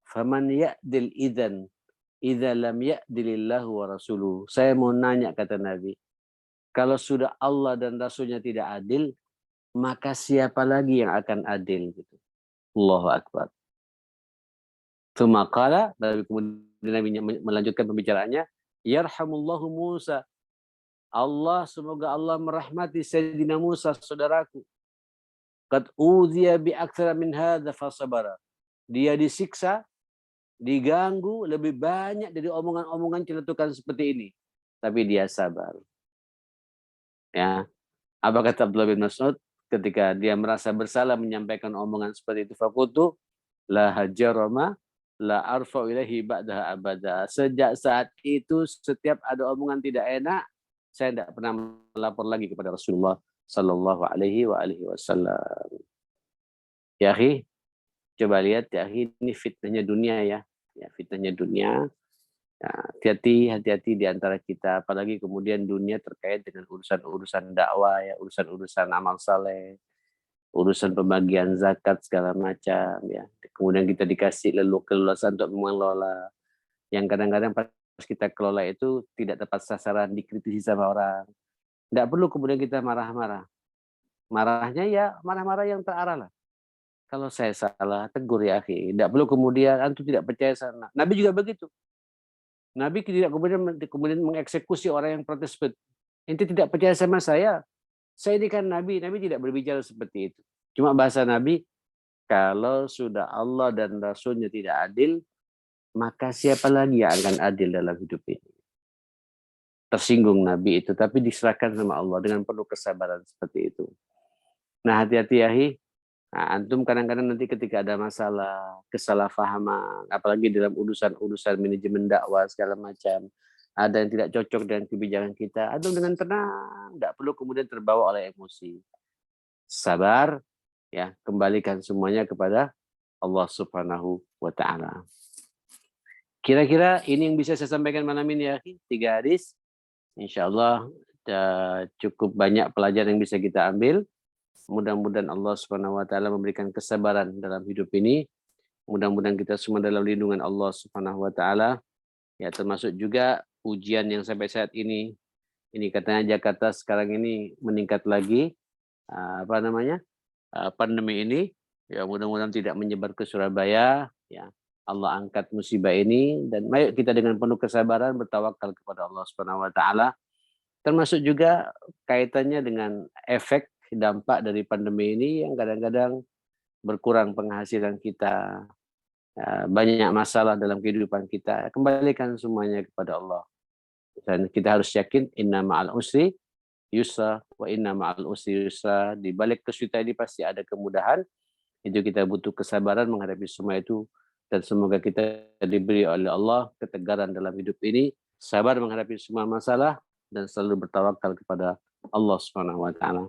Speaker 2: "Faman ya'dil idzan idza lam ya'dilillahu wa rasuluhu." Saya mau nanya, kata Nabi, kalau sudah Allah dan Rasulnya tidak adil, maka siapa lagi yang akan adil, gitu. Allahu Akbar. Tsumma qala, kemudian Nabi melanjutkan pembicaraannya, yarhamullahu Musa. Semoga Allah merahmati Sayyidina Musa, saudaraku. Qad udhiya bi aktsara min hadza fasabara. Dia disiksa, diganggu lebih banyak dari omongan-omongan celetukan seperti ini, tapi dia sabar. Ya. Apa kata Abdullah bin Mas'ud ketika dia merasa bersalah menyampaikan omongan seperti itu? Faqutu la hajarama la arfa ilaihi ba'daha abada. Sejak saat itu setiap ada omongan tidak enak, saya tidak pernah melapor lagi kepada Rasulullah sallallahu alaihi wasallam. Ya, coba lihat, ya, ini fitnahnya dunia, ya. Ya, fitnahnya dunia. Ya, hati-hati di antara kita, apalagi kemudian dunia terkait dengan urusan-urusan dakwah, ya, urusan-urusan amal saleh, urusan pembagian zakat segala macam, ya. Kemudian kita dikasih keleluasan untuk mengelola, yang kadang-kadang pas kita kelola itu tidak tepat sasaran, dikritisi sama orang. Tidak perlu kemudian kita marah-marah. Marahnya ya marah-marah yang terarah lah. Kalau saya salah, tegur, ya, akhi. Tidak perlu kemudian antum tidak percaya sana. Nabi juga begitu. Nabi tidak kemudian mengeksekusi orang yang protes. Ente tidak percaya sama saya ini kan Nabi. Nabi tidak berbicara seperti itu. Cuma bahasa Nabi, kalau sudah Allah dan Rasulnya tidak adil, maka siapa lagi yang akan adil dalam hidup ini? tersinggung Nabi itu, tapi diserahkan sama Allah dengan penuh kesabaran seperti itu. Nah, hati-hati ya, nah, antum kadang-kadang nanti ketika ada masalah, kesalahpahaman, apalagi dalam urusan-urusan manajemen dakwah segala macam, ada yang tidak cocok dengan kebijakan kita, antum dengan tenang, tidak perlu kemudian terbawa oleh emosi. Sabar, ya, kembalikan semuanya kepada Allah Subhanahu wa taala. Kira-kira ini yang bisa saya sampaikan malam ini ya, 3 hadis. Insyaallah cukup banyak pelajaran yang bisa kita ambil. Mudah-mudahan Allah Subhanahu wa taala memberikan kesabaran dalam hidup ini. Mudah-mudahan kita semua dalam lindungan Allah Subhanahu wa taala. Ya, termasuk juga ujian yang sampai saat ini. Ini katanya Jakarta sekarang ini meningkat lagi pandemi ini. Ya, mudah-mudahan tidak menyebar ke Surabaya, ya. Allah angkat musibah ini dan mari kita dengan penuh kesabaran bertawakal kepada Allah Subhanahu wa taala. Termasuk juga kaitannya dengan efek dampak dari pandemi ini yang kadang-kadang berkurang penghasilan kita, banyak masalah dalam kehidupan kita, kembalikan semuanya kepada Allah. Dan kita harus yakin inna ma'al usri yusra wa inna ma'al usri yusra. Di balik kesulitan ini pasti ada kemudahan. Itu kita butuh kesabaran menghadapi semua itu dan semoga kita diberi oleh Allah ketegaran dalam hidup ini, sabar menghadapi semua masalah dan selalu bertawakal kepada Allah Subhanahu wa taala.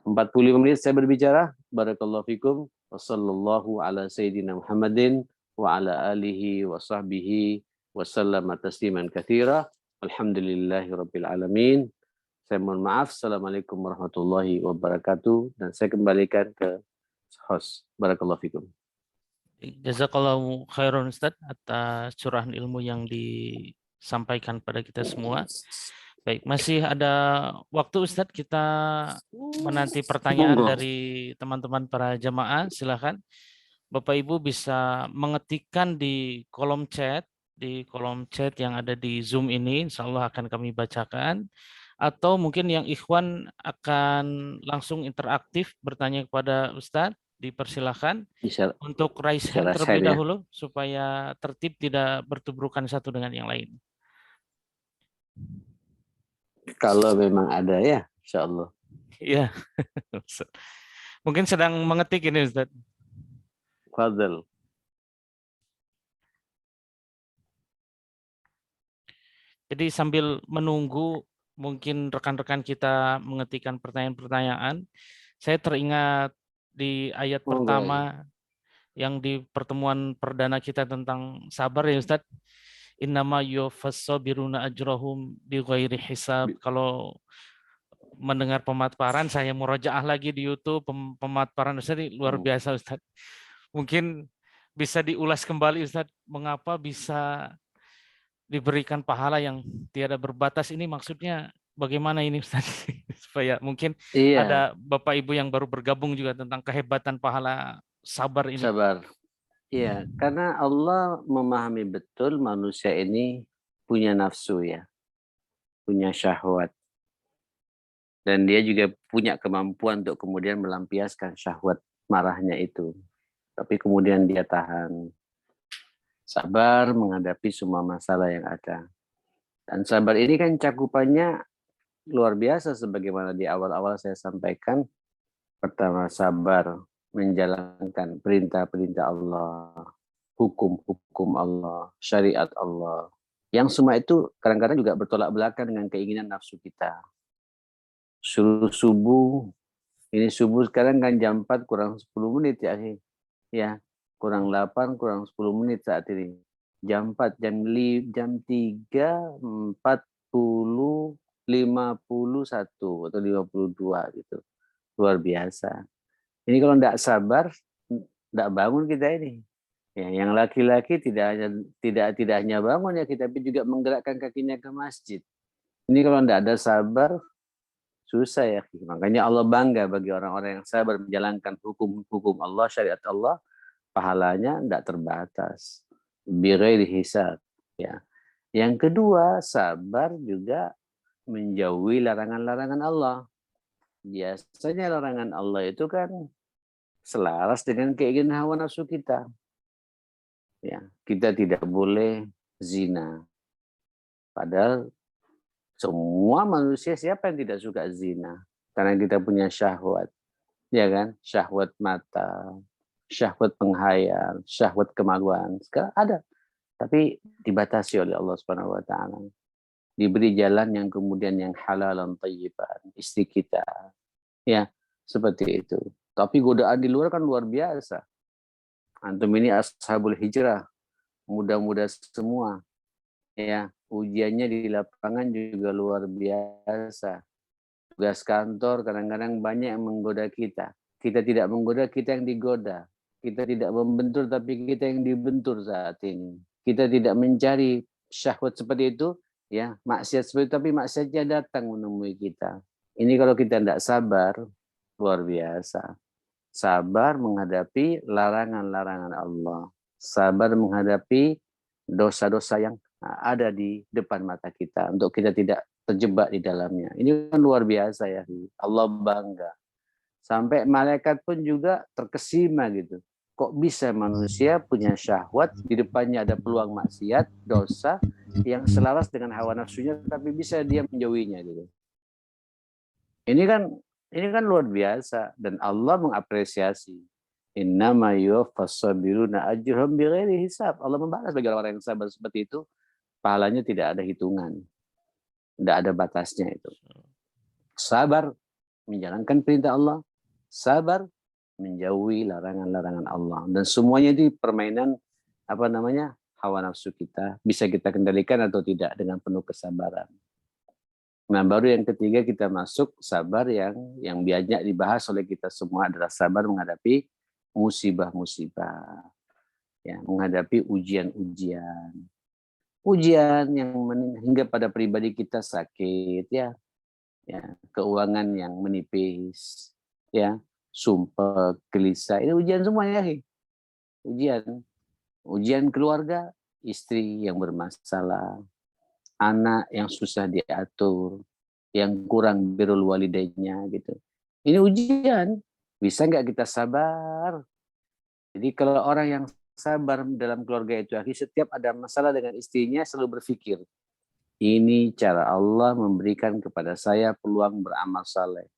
Speaker 2: 45 menit saya berbicara. Barakallahu fikum. Wassallallahu ala sayyidina Muhammadin wa ala alihi wa sahbihi wa sallama tasliman katsira. Alhamdulillahi rabbil alamin. Saya mohon maaf. Assalamualaikum warahmatullahi wabarakatuh. Dan saya kembalikan ke host. Barakallahu fikum.
Speaker 1: Jazakallahu khairan Ustaz atas curahan ilmu yang disampaikan pada kita semua. Baik, masih ada waktu Ustadz, kita menanti pertanyaan dari teman-teman para jamaah. Silakan Bapak Ibu bisa mengetikkan di kolom chat yang ada di Zoom ini, insya Allah akan kami bacakan. Atau mungkin yang ikhwan akan langsung interaktif bertanya kepada Ustadz, dipersilahkan untuk raise hand terlebih dahulu supaya tertib tidak bertubrukan satu dengan yang lain.
Speaker 2: Kalau memang ada ya, insya Allah.
Speaker 1: Iya. Mungkin sedang mengetik ini Ustaz.
Speaker 2: Fadl.
Speaker 1: Jadi sambil menunggu mungkin rekan-rekan kita mengetikkan pertanyaan-pertanyaan, saya teringat di ayat pertama yang di pertemuan perdana kita tentang sabar ya Ustaz. Innama yuwaffas-sabiruna ajrahum bighairi hisab. Kalau mendengar pemaparan, saya murojaah lagi di YouTube, pemaparan Ustaz ini luar biasa Ustaz. Mungkin bisa diulas kembali Ustaz, mengapa bisa diberikan pahala yang tiada berbatas ini, maksudnya bagaimana ini Ustaz? Supaya mungkin ada Bapak Ibu yang baru bergabung juga tentang kehebatan pahala sabar ini.
Speaker 2: Sabar. Iya, karena Allah memahami betul manusia ini punya nafsu ya, punya syahwat. Dan dia juga punya kemampuan untuk kemudian melampiaskan syahwat marahnya itu. Tapi kemudian dia tahan. Sabar menghadapi semua masalah yang ada. Dan sabar ini kan cakupannya luar biasa sebagaimana di awal-awal saya sampaikan. Pertama, sabar menjalankan perintah-perintah Allah, hukum-hukum Allah, syariat Allah. Yang semua itu kadang-kadang juga bertolak belakang dengan keinginan nafsu kita. Suruh subuh, ini subuh sekarang kan jam 4 kurang 10 menit ya. Ya, kurang 8 kurang 10 menit saat ini. Jam 4, jam 3, 40, 51 atau 52 gitu. Luar biasa. Ini kalau tidak sabar, tidak bangun kita ini. Ya, yang laki-laki tidak hanya bangun ya kita, tapi juga menggerakkan kakinya ke masjid. Ini kalau tidak ada sabar, susah ya. Makanya Allah bangga bagi orang-orang yang sabar menjalankan hukum-hukum Allah, syariat Allah, pahalanya tidak terbatas. Bighairi hisab. Ya. Yang kedua, sabar juga menjauhi larangan-larangan Allah. Biasanya larangan Allah itu kan selaras dengan keinginan hawa nafsu kita. Ya, kita tidak boleh zina. Padahal Semua manusia siapa yang tidak suka zina? Karena kita punya syahwat, ya kan? Syahwat mata, syahwat penghayal, syahwat kemaluan. Sekarang ada, tapi dibatasi oleh Allah Subhanahu wa taala. Diberi jalan yang kemudian yang halal dan thayyiban, istri kita. Ya, seperti itu. Tapi godaan di luar kan luar biasa. Antum ini ashabul hijrah, muda-muda semua. Ya, ujiannya di lapangan juga luar biasa. Tugas kantor kadang-kadang banyak yang menggoda kita. Kita tidak menggoda, kita yang digoda. Kita tidak membentur, tapi kita yang dibentur saat ini. Kita tidak mencari syahwat seperti itu, ya maksiat seperti itu, tapi maksiatnya datang menemui kita. Ini kalau kita tidak sabar, luar biasa. Sabar menghadapi larangan-larangan Allah. Sabar menghadapi dosa-dosa yang ada di depan mata kita, untuk kita tidak terjebak di dalamnya. Ini kan luar biasa ya. Allah bangga. Sampai malaikat pun juga terkesima gitu. Kok bisa manusia punya syahwat, di depannya ada peluang maksiat, dosa, yang selaras dengan hawa nafsunya, tapi bisa dia menjauhinya gitu. Ini kan luar biasa, dan Allah mengapresiasi. Innama yuwaffas sabiruna ajrahum bighairi hisab. Allah membalas bagi orang-orang yang sabar seperti itu, pahalanya tidak ada hitungan. Tidak ada batasnya itu. Sabar menjalankan perintah Allah, sabar menjauhi larangan-larangan Allah, dan semuanya itu permainan hawa nafsu kita, bisa kita kendalikan atau tidak dengan penuh kesabaran. Nah, baru yang ketiga kita masuk sabar yang banyak dibahas oleh kita semua adalah sabar menghadapi musibah-musibah, ya, menghadapi ujian-ujian. Ujian yang hingga pada pribadi kita sakit, ya, keuangan yang menipis, ya, sumpah, gelisah, ini ujian semuanya, ujian keluarga, istri yang bermasalah, anak yang susah diatur, yang kurang birrul walidaynya gitu. Ini ujian, bisa nggak kita sabar? Jadi kalau orang yang sabar dalam keluarga itu, setiap ada masalah dengan istrinya selalu berpikir, ini cara Allah memberikan kepada saya peluang beramal saleh.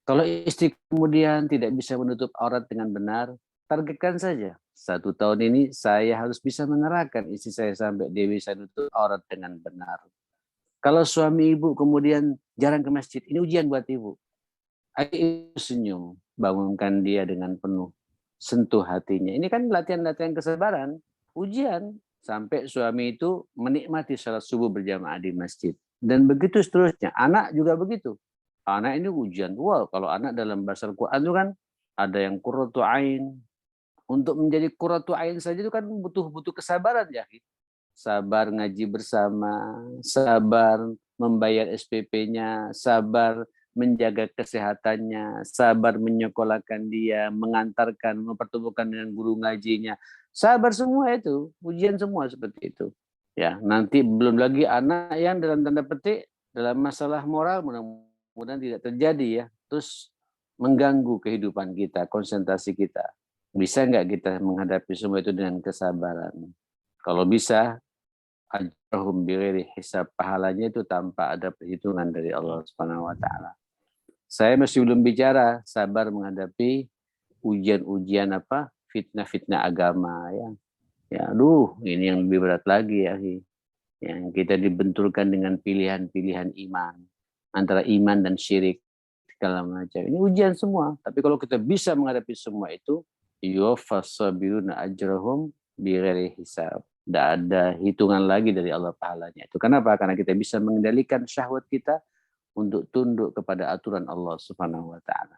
Speaker 2: Kalau istri kemudian tidak bisa menutup aurat dengan benar, targetkan saja. 1 tahun ini saya harus bisa menerangkan istri saya sampai dia bisa menutup aurat dengan benar. Kalau suami ibu kemudian jarang ke masjid, ini ujian buat ibu. Ayo senyum, bangunkan dia dengan penuh, sentuh hatinya. Ini kan latihan-latihan kesabaran, ujian. Sampai suami itu menikmati salat subuh berjamaah di masjid. Dan begitu seterusnya. Anak juga begitu. Anak ini ujian. Wah, kalau anak dalam bahasa Al-Quran itu kan ada yang qurratu ain. Untuk menjadi qurratu ain saja itu kan butuh kesabaran ya. Sabar ngaji bersama, sabar membayar SPP-nya, sabar menjaga kesehatannya, sabar menyekolahkan dia, mengantarkan, mempertemukan dengan guru ngajinya. Sabar semua itu, ujian semua seperti itu. Ya, nanti belum lagi anak yang dalam tanda petik dalam masalah moral mudah-mudahan tidak terjadi ya. Terus mengganggu kehidupan kita, konsentrasi kita. Bisa nggak kita menghadapi semua itu dengan kesabaran? Kalau bisa, ajrahum bighairi hisab, pahalanya itu tanpa ada perhitungan dari Allah Subhanahu wa taala. Saya masih belum bicara sabar menghadapi ujian-ujian fitnah-fitnah agama ya. Ya, aduh, ini yang lebih berat lagi ya. Yang kita dibenturkan dengan pilihan-pilihan iman, antara iman dan syirik segala macam. Ini ujian semua. Tapi kalau kita bisa menghadapi semua itu, yuwaffas sabiruna ajrahum bighairi hisab. Tidak ada hitungan lagi dari Allah pahalanya. Itu kenapa? Karena kita bisa mengendalikan syahwat kita untuk tunduk kepada aturan Allah Subhanahu wa taala.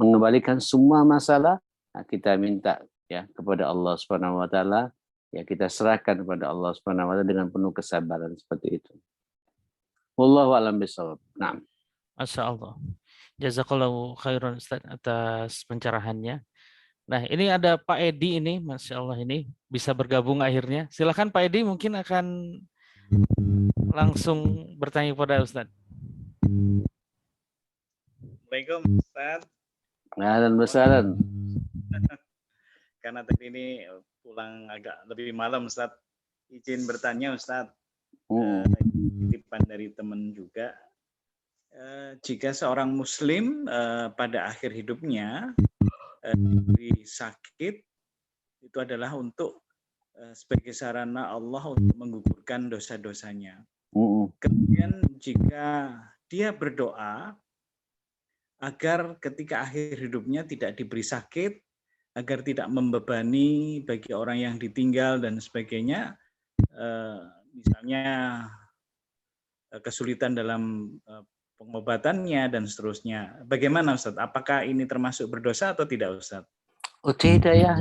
Speaker 2: Mengembalikan semua masalah, kita minta ya kepada Allah Subhanahu wa taala, ya kita serahkan kepada Allah Subhanahu wa taala dengan penuh kesabaran seperti itu. Wallahu a'lam bishawab. Naam.
Speaker 1: Masya Allah. Jazakallahu khairan Ustaz atas pencerahannya. Nah, ini ada Pak Edi ini, Masya Allah ini bisa bergabung akhirnya. Silakan Pak Edi, mungkin akan langsung bertanya kepada Ustaz.
Speaker 3: Assalamualaikum Ustaz.
Speaker 2: Ahlan wasalan.
Speaker 3: Karena tadi ini pulang agak lebih malam Ustaz. Izin bertanya Ustaz. titipan dari teman juga, jika seorang muslim pada akhir hidupnya sakit, itu adalah untuk sebagai sarana Allah untuk menggugurkan dosa-dosanya. Kemudian jika dia berdoa agar ketika akhir hidupnya tidak diberi sakit, agar tidak membebani bagi orang yang ditinggal dan sebagainya, misalnya kesulitan dalam pengobatannya dan seterusnya. Bagaimana Ustaz? Apakah ini termasuk berdosa atau tidak Ustaz?
Speaker 2: Oh tidak ya.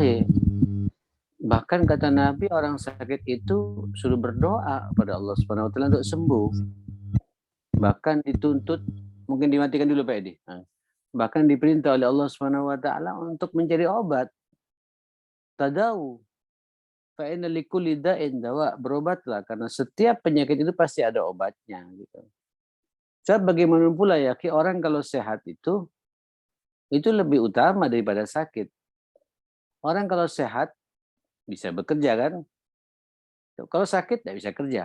Speaker 2: Bahkan kata Nabi, orang sakit itu suruh berdoa pada Allah Subhanahu wa taala untuk sembuh. Bahkan dituntut, mungkin dimatikan dulu Pak Edi. Bahkan diperintah oleh Allah Subhanahu wa taala untuk mencari obat. Tadawu. Fa inna likulli da'in dawa, berobatlah karena setiap penyakit itu pasti ada obatnya gitu. Sebab bagaimana pula ya, orang kalau sehat itu lebih utama daripada sakit. Orang kalau sehat bisa bekerja kan? Kalau sakit tidak bisa kerja.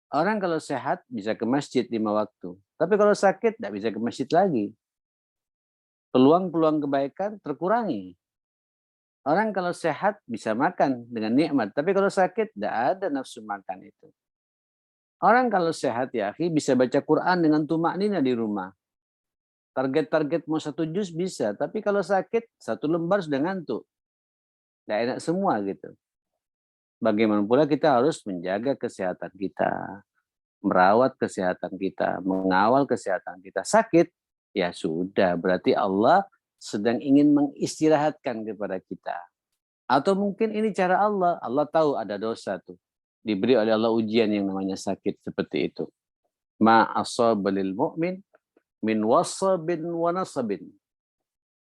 Speaker 2: Orang kalau sehat bisa ke masjid 5 waktu. Tapi kalau sakit tidak bisa ke masjid lagi. Peluang-peluang kebaikan terkurangi. Orang kalau sehat bisa makan dengan nikmat. Tapi kalau sakit tidak ada nafsu makan itu. Orang kalau sehat ya bisa baca Quran dengan tumaknina di rumah. Target-target mau 1 juz bisa. Tapi kalau sakit 1 lembar sudah ngantuk. Tidak enak semua gitu. Bagaimana pula kita harus menjaga kesehatan kita, merawat kesehatan kita, mengawal kesehatan kita. Sakit, ya sudah, berarti Allah sedang ingin mengistirahatkan kepada kita. Atau mungkin ini cara Allah, Allah tahu ada dosa tuh. Diberi oleh Allah ujian yang namanya sakit seperti itu. Ma asabalil mu'min min wasabin wa nasabin.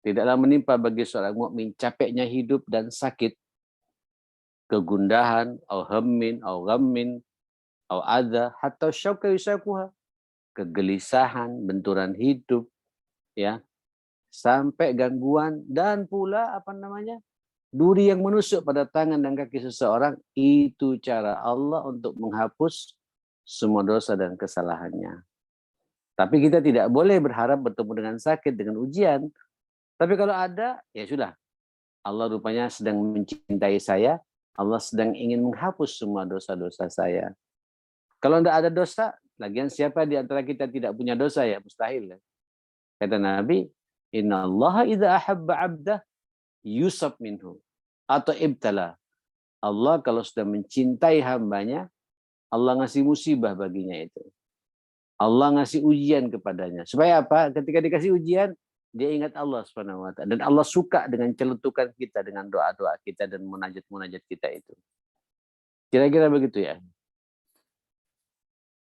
Speaker 2: Tidaklah menimpa bagi seorang mukmin capeknya hidup dan sakit, kegundahan, au hammin, au ghammin, au adza, hatta syauka yusakuha, kegelisahan, benturan hidup, ya, sampai gangguan dan pula duri yang menusuk pada tangan dan kaki seseorang. Itu cara Allah untuk menghapus semua dosa dan kesalahannya. Tapi kita tidak boleh berharap bertemu dengan sakit, dengan ujian. Tapi kalau ada, ya sudah. Allah rupanya sedang mencintai saya. Allah sedang ingin menghapus semua dosa-dosa saya. Kalau tidak ada dosa, lagian siapa di antara kita tidak punya dosa ya? Mustahil. Kata Nabi, Inna Allah idza ahabba abdah yusab minhu atau ibtala. Allah kalau sudah mencintai hambanya, Allah ngasih musibah baginya itu. Allah ngasih ujian kepadanya. Supaya apa? Ketika dikasih ujian, dia ingat Allah Subhanahu wa taala. Dan Allah suka dengan celutukan kita, dengan doa-doa kita dan munajat-munajat kita itu. Kira-kira begitu ya.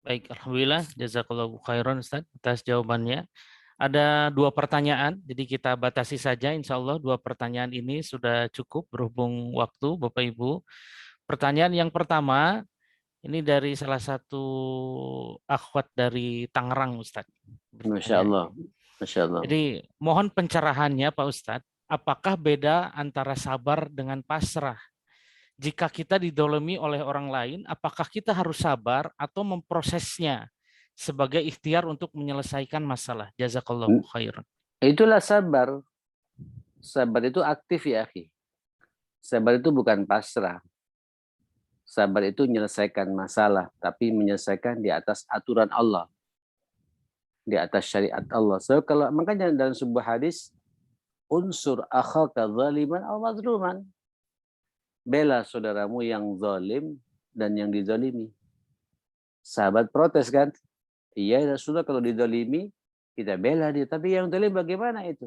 Speaker 1: Baik, alhamdulillah, jazakallahu khairan Ustaz atas jawabannya. Ada 2 pertanyaan, jadi kita batasi saja insya Allah 2 pertanyaan ini sudah cukup berhubung waktu Bapak Ibu. Pertanyaan yang pertama, ini dari salah satu akhwat dari Tangerang Ustaz.
Speaker 2: Masya Allah. Masya Allah.
Speaker 1: Jadi mohon pencerahannya Pak Ustadz, apakah beda antara sabar dengan pasrah? Jika kita didolimi oleh orang lain, apakah kita harus sabar atau memprosesnya sebagai ikhtiar untuk menyelesaikan masalah? Jazakallahu khairan.
Speaker 2: Itulah sabar. Sabar itu aktif ya akhi. Sabar itu bukan pasrah. Sabar itu menyelesaikan masalah, tapi menyelesaikan di atas aturan Allah. Di atas syariat Allah. So, makanya dalam sebuah hadis, unsur akhaka zaliman aw mazluman. Bela saudaramu yang zalim dan yang dizalimi. Sahabat protes kan? Iya Rasulullah, kalau dizalimi kita bela dia, tapi yang zalim bagaimana itu?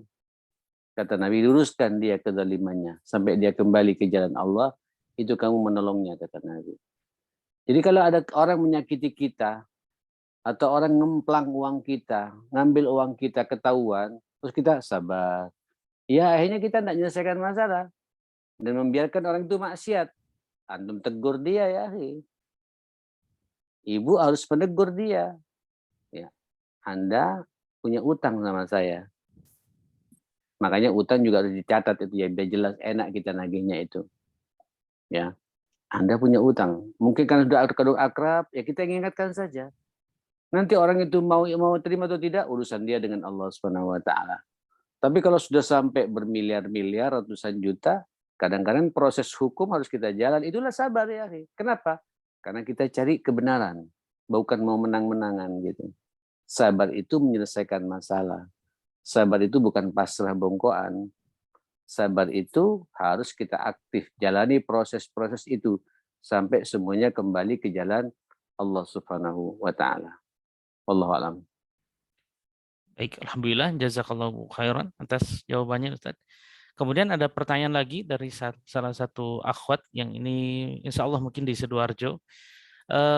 Speaker 2: Kata Nabi, luruskan dia kezalimannya sampai dia kembali ke jalan Allah, itu kamu menolongnya, kata Nabi. Jadi kalau ada orang menyakiti kita, atau orang ngemplang uang kita, ngambil uang kita ketahuan, terus kita sabar. Ya akhirnya kita tidak menyelesaikan masalah. Dan membiarkan orang itu maksiat. Antum tegur dia ya. Ibu harus menegur dia. Ya, Anda punya utang sama saya. Makanya utang juga harus dicatat itu ya, biar jelas enak kita nagihnya itu. Ya. Anda punya utang. Mungkin karena sudah akrab, ya kita ingatkan saja. Nanti orang itu mau terima atau tidak, urusan dia dengan Allah Subhanahu wa taala. Tapi kalau sudah sampai bermiliar-miliar, ratusan juta, kadang-kadang proses hukum harus kita jalan. Itulah sabar ya. Kenapa? Karena kita cari kebenaran, bukan mau menang-menangan gitu. Sabar itu menyelesaikan masalah. Sabar itu bukan pasrah bongkoan. Sabar itu harus kita aktif, jalani proses-proses itu sampai semuanya kembali ke jalan Allah Subhanahu wa taala. Wallahu a'lam.
Speaker 1: Baik, alhamdulillah, jazakallahu khairan atas jawabannya Ustaz. Kemudian ada pertanyaan lagi dari salah satu akhwat yang ini insya Allah mungkin di Sidoarjo.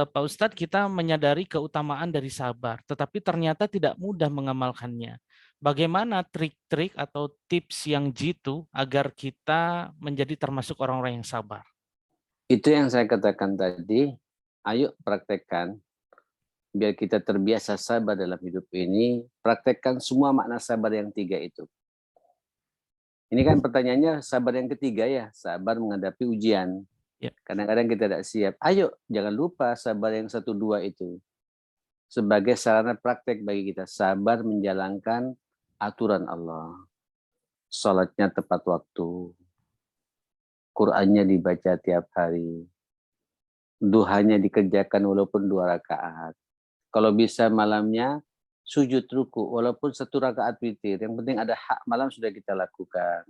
Speaker 1: Pak Ustadz, kita menyadari keutamaan dari sabar, tetapi ternyata tidak mudah mengamalkannya. Bagaimana trik-trik atau tips yang jitu agar kita menjadi termasuk orang-orang yang sabar?
Speaker 2: Itu yang saya katakan tadi, ayo praktekkan. Biar kita terbiasa sabar dalam hidup ini, praktekkan semua makna sabar yang 3 itu. Ini kan pertanyaannya sabar yang ketiga ya, sabar menghadapi ujian. Kadang-kadang kita tidak siap. Ayo, jangan lupa sabar yang 1, 2 itu. Sebagai sarana praktek bagi kita, sabar menjalankan aturan Allah. Salatnya tepat waktu. Qur'annya dibaca tiap hari. Duhanya dikerjakan walaupun 2 rakaat. Kalau bisa malamnya, sujud ruku, walaupun 1 rakaat witir. Yang penting ada hak malam sudah kita lakukan.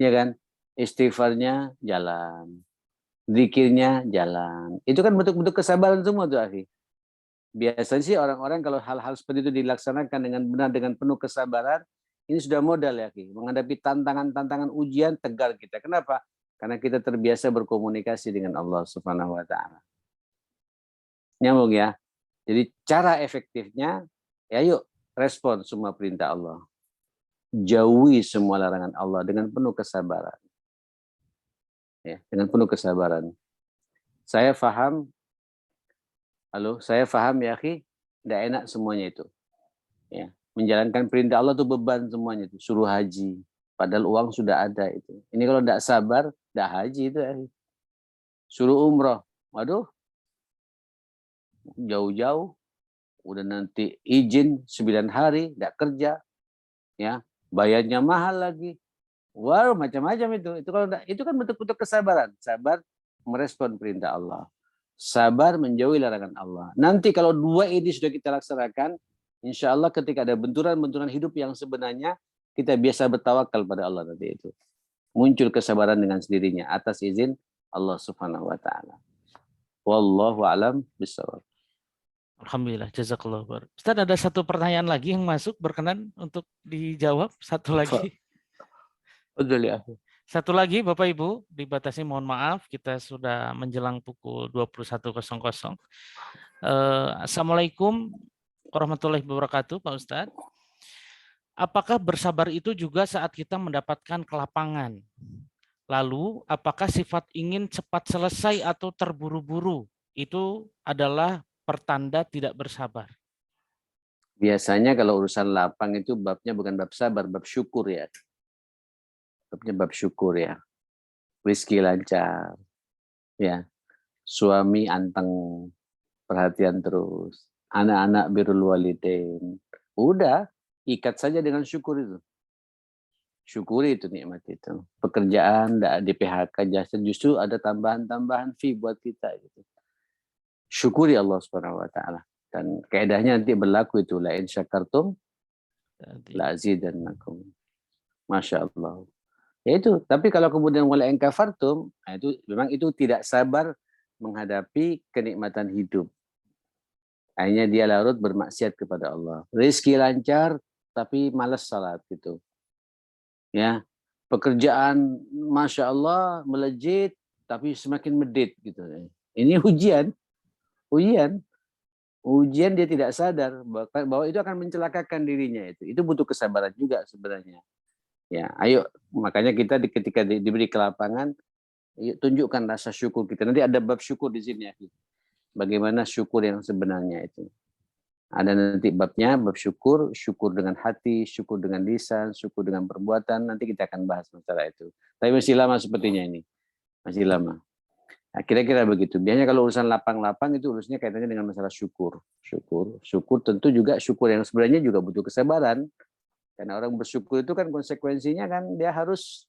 Speaker 2: Ya kan? Istighfarnya jalan. Zikirnya jalan. Itu kan bentuk-bentuk kesabaran semua tuh, akhi. Biasanya sih orang-orang kalau hal-hal seperti itu dilaksanakan dengan benar, dengan penuh kesabaran, ini sudah modal ya, akhi. Menghadapi tantangan-tantangan ujian, tegar kita. Kenapa? Karena kita terbiasa berkomunikasi dengan Allah Subhanahu wa taala. Nyambung ya? Jadi cara efektifnya, ya yuk respon semua perintah Allah. Jauhi semua larangan Allah dengan penuh kesabaran. Ya, dengan penuh kesabaran. Saya paham ya, akhi, tidak enak semuanya itu. Ya, menjalankan perintah Allah itu beban semuanya itu. Suruh haji, padahal uang sudah ada itu. Ini kalau tidak sabar, tidak haji itu, akhi. Suruh umroh, waduh, jauh-jauh, udah nanti izin 9 hari, tidak kerja, ya, bayarnya mahal lagi. Wow, macam-macam itu. Itu kan bentuk-bentuk kesabaran. Sabar merespon perintah Allah. Sabar menjauhi larangan Allah. Nanti kalau 2 ini sudah kita laksanakan, insya Allah ketika ada benturan-benturan hidup yang sebenarnya, kita biasa bertawakal pada Allah nanti itu. Muncul kesabaran dengan sendirinya atas izin Allah Subhanahu wa taala. Wallahu a'lam bishawab.
Speaker 1: Alhamdulillah, jazakallahu khairan. Ustaz, ada satu pertanyaan lagi yang masuk, berkenan untuk dijawab. Satu lagi. Satu lagi, Bapak Ibu, dibatasi, mohon maaf, kita sudah menjelang pukul 21.00. Assalamualaikum warahmatullahi wabarakatuh, Pak Ustadz. Apakah bersabar itu juga saat kita mendapatkan kelapangan? Lalu, apakah sifat ingin cepat selesai atau terburu-buru itu adalah pertanda tidak bersabar?
Speaker 2: Biasanya kalau urusan lapang itu babnya bukan bab sabar, bab syukur ya. Babnya bab syukur ya. Rizki lancar. Ya. Suami anteng, perhatian terus. Anak-anak birrul walidain. Udah, ikat saja dengan syukur itu. Syukuri itu, nikmat itu. Pekerjaan enggak di PHK jasa, justru ada tambahan-tambahan fee buat kita gitu. Syukuri Allah Subhanahu wa taala. Dan kaidahnya nanti berlaku itu, la in syakartum la azidannakum. Masya Allah. Ya itu, tapi kalau kemudian wala in kafartum, nah itu memang itu tidak sabar menghadapi kenikmatan hidup. Akhirnya dia larut bermaksiat kepada Allah. Rezeki lancar tapi malas salat gitu. Ya, pekerjaan Masya Allah melejit tapi semakin medit gitu. Ini ujian. Ujian dia tidak sadar bahwa itu akan mencelakakan dirinya itu. Itu butuh kesabaran juga sebenarnya. Ya, ayo makanya kita ketika diberi kelapangan, yuk tunjukkan rasa syukur kita. Nanti ada bab syukur di sini ya. Bagaimana syukur yang sebenarnya itu. Ada nanti babnya, bab syukur, syukur dengan hati, syukur dengan lisan, syukur dengan perbuatan. Nanti kita akan bahas masalah itu. Tapi masih lama sepertinya ini. Masih lama. Nah, kira-kira begitu. Biasanya kalau urusan lapang-lapang itu urusannya kaitannya dengan masalah syukur. Syukur tentu juga syukur yang sebenarnya juga butuh kesabaran. Karena orang bersyukur itu kan konsekuensinya kan dia harus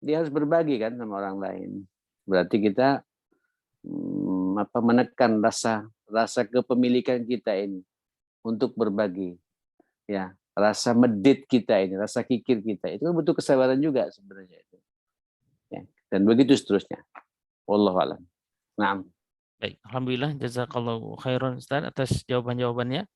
Speaker 2: berbagi kan sama orang lain. Berarti kita menekan rasa kepemilikan kita ini untuk berbagi. Ya, rasa medit kita ini, rasa kikir kita itu butuh kesabaran juga sebenarnya itu. Ya, dan begitu seterusnya. Wallahu a'lam. Naam.
Speaker 1: Baik, alhamdulillah jazakallahu khairan Ustaz atas jawaban-jawabannya.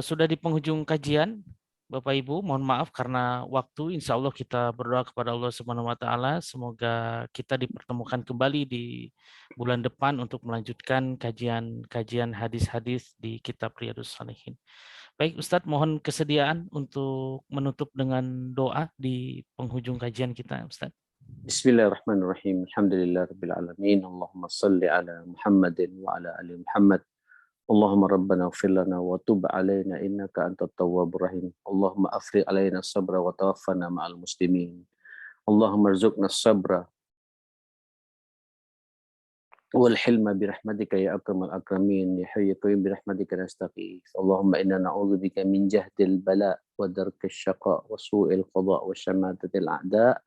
Speaker 1: Sudah di penghujung kajian, Bapak Ibu, mohon maaf karena waktu. Insya Allah kita berdoa kepada Allah Subhanahu Wa Taala. Semoga kita dipertemukan kembali di bulan depan untuk melanjutkan kajian hadis-hadis di Kitab Riyadhus Shalihin. Baik, Ustadz, mohon kesediaan untuk menutup dengan doa di penghujung kajian kita, Ustadz.
Speaker 2: Bismillahirrahmanirrahim. Alhamdulillahirabbil alamin. Allahumma shalli ala Muhammadin wa ala ali Muhammad. Allahumma rabbana ighfir lana wa tub alaina innaka antat tawwabur rahim. Allahumma afrigh alaina sabra wa tawaffana ma'al muslimin. Allahumma arzuqna sabra wal hilma bi rahmatika ya akramal akramin ya hayyu qayyum bi rahmatika nastaghith. Allahumma inna na'udzubika min jahdil bala wa darkis syaqa wa su'il qada wa syamatatil a'da.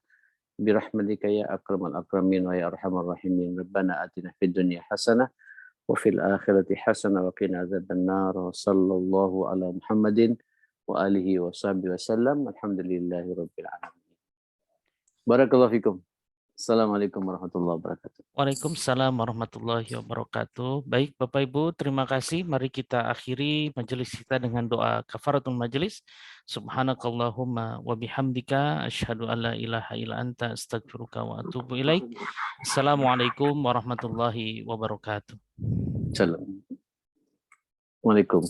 Speaker 2: برحمتك يا أكرم الأكرمين ويا أرحم الراحمين. ربنا آتنا في الدنيا حسنة وفي الآخرة حسنة وقنا عذاب النار. وصلى الله على محمد وآله وصحبه وسلم. الحمد لله رب العالمين. بارك الله فيكم. Assalamualaikum warahmatullahi wabarakatuh.
Speaker 1: Waalaikumsalam warahmatullahi wabarakatuh. Baik Bapak Ibu, terima kasih. Mari kita akhiri majelis kita dengan doa kafaratul majelis. Subhanakallahumma wa bihamdika asyhadu an la ilaha illa anta astaghfiruka wa atubu ilaik. Assalamualaikum warahmatullahi wabarakatuh.
Speaker 2: Assalamualaikum.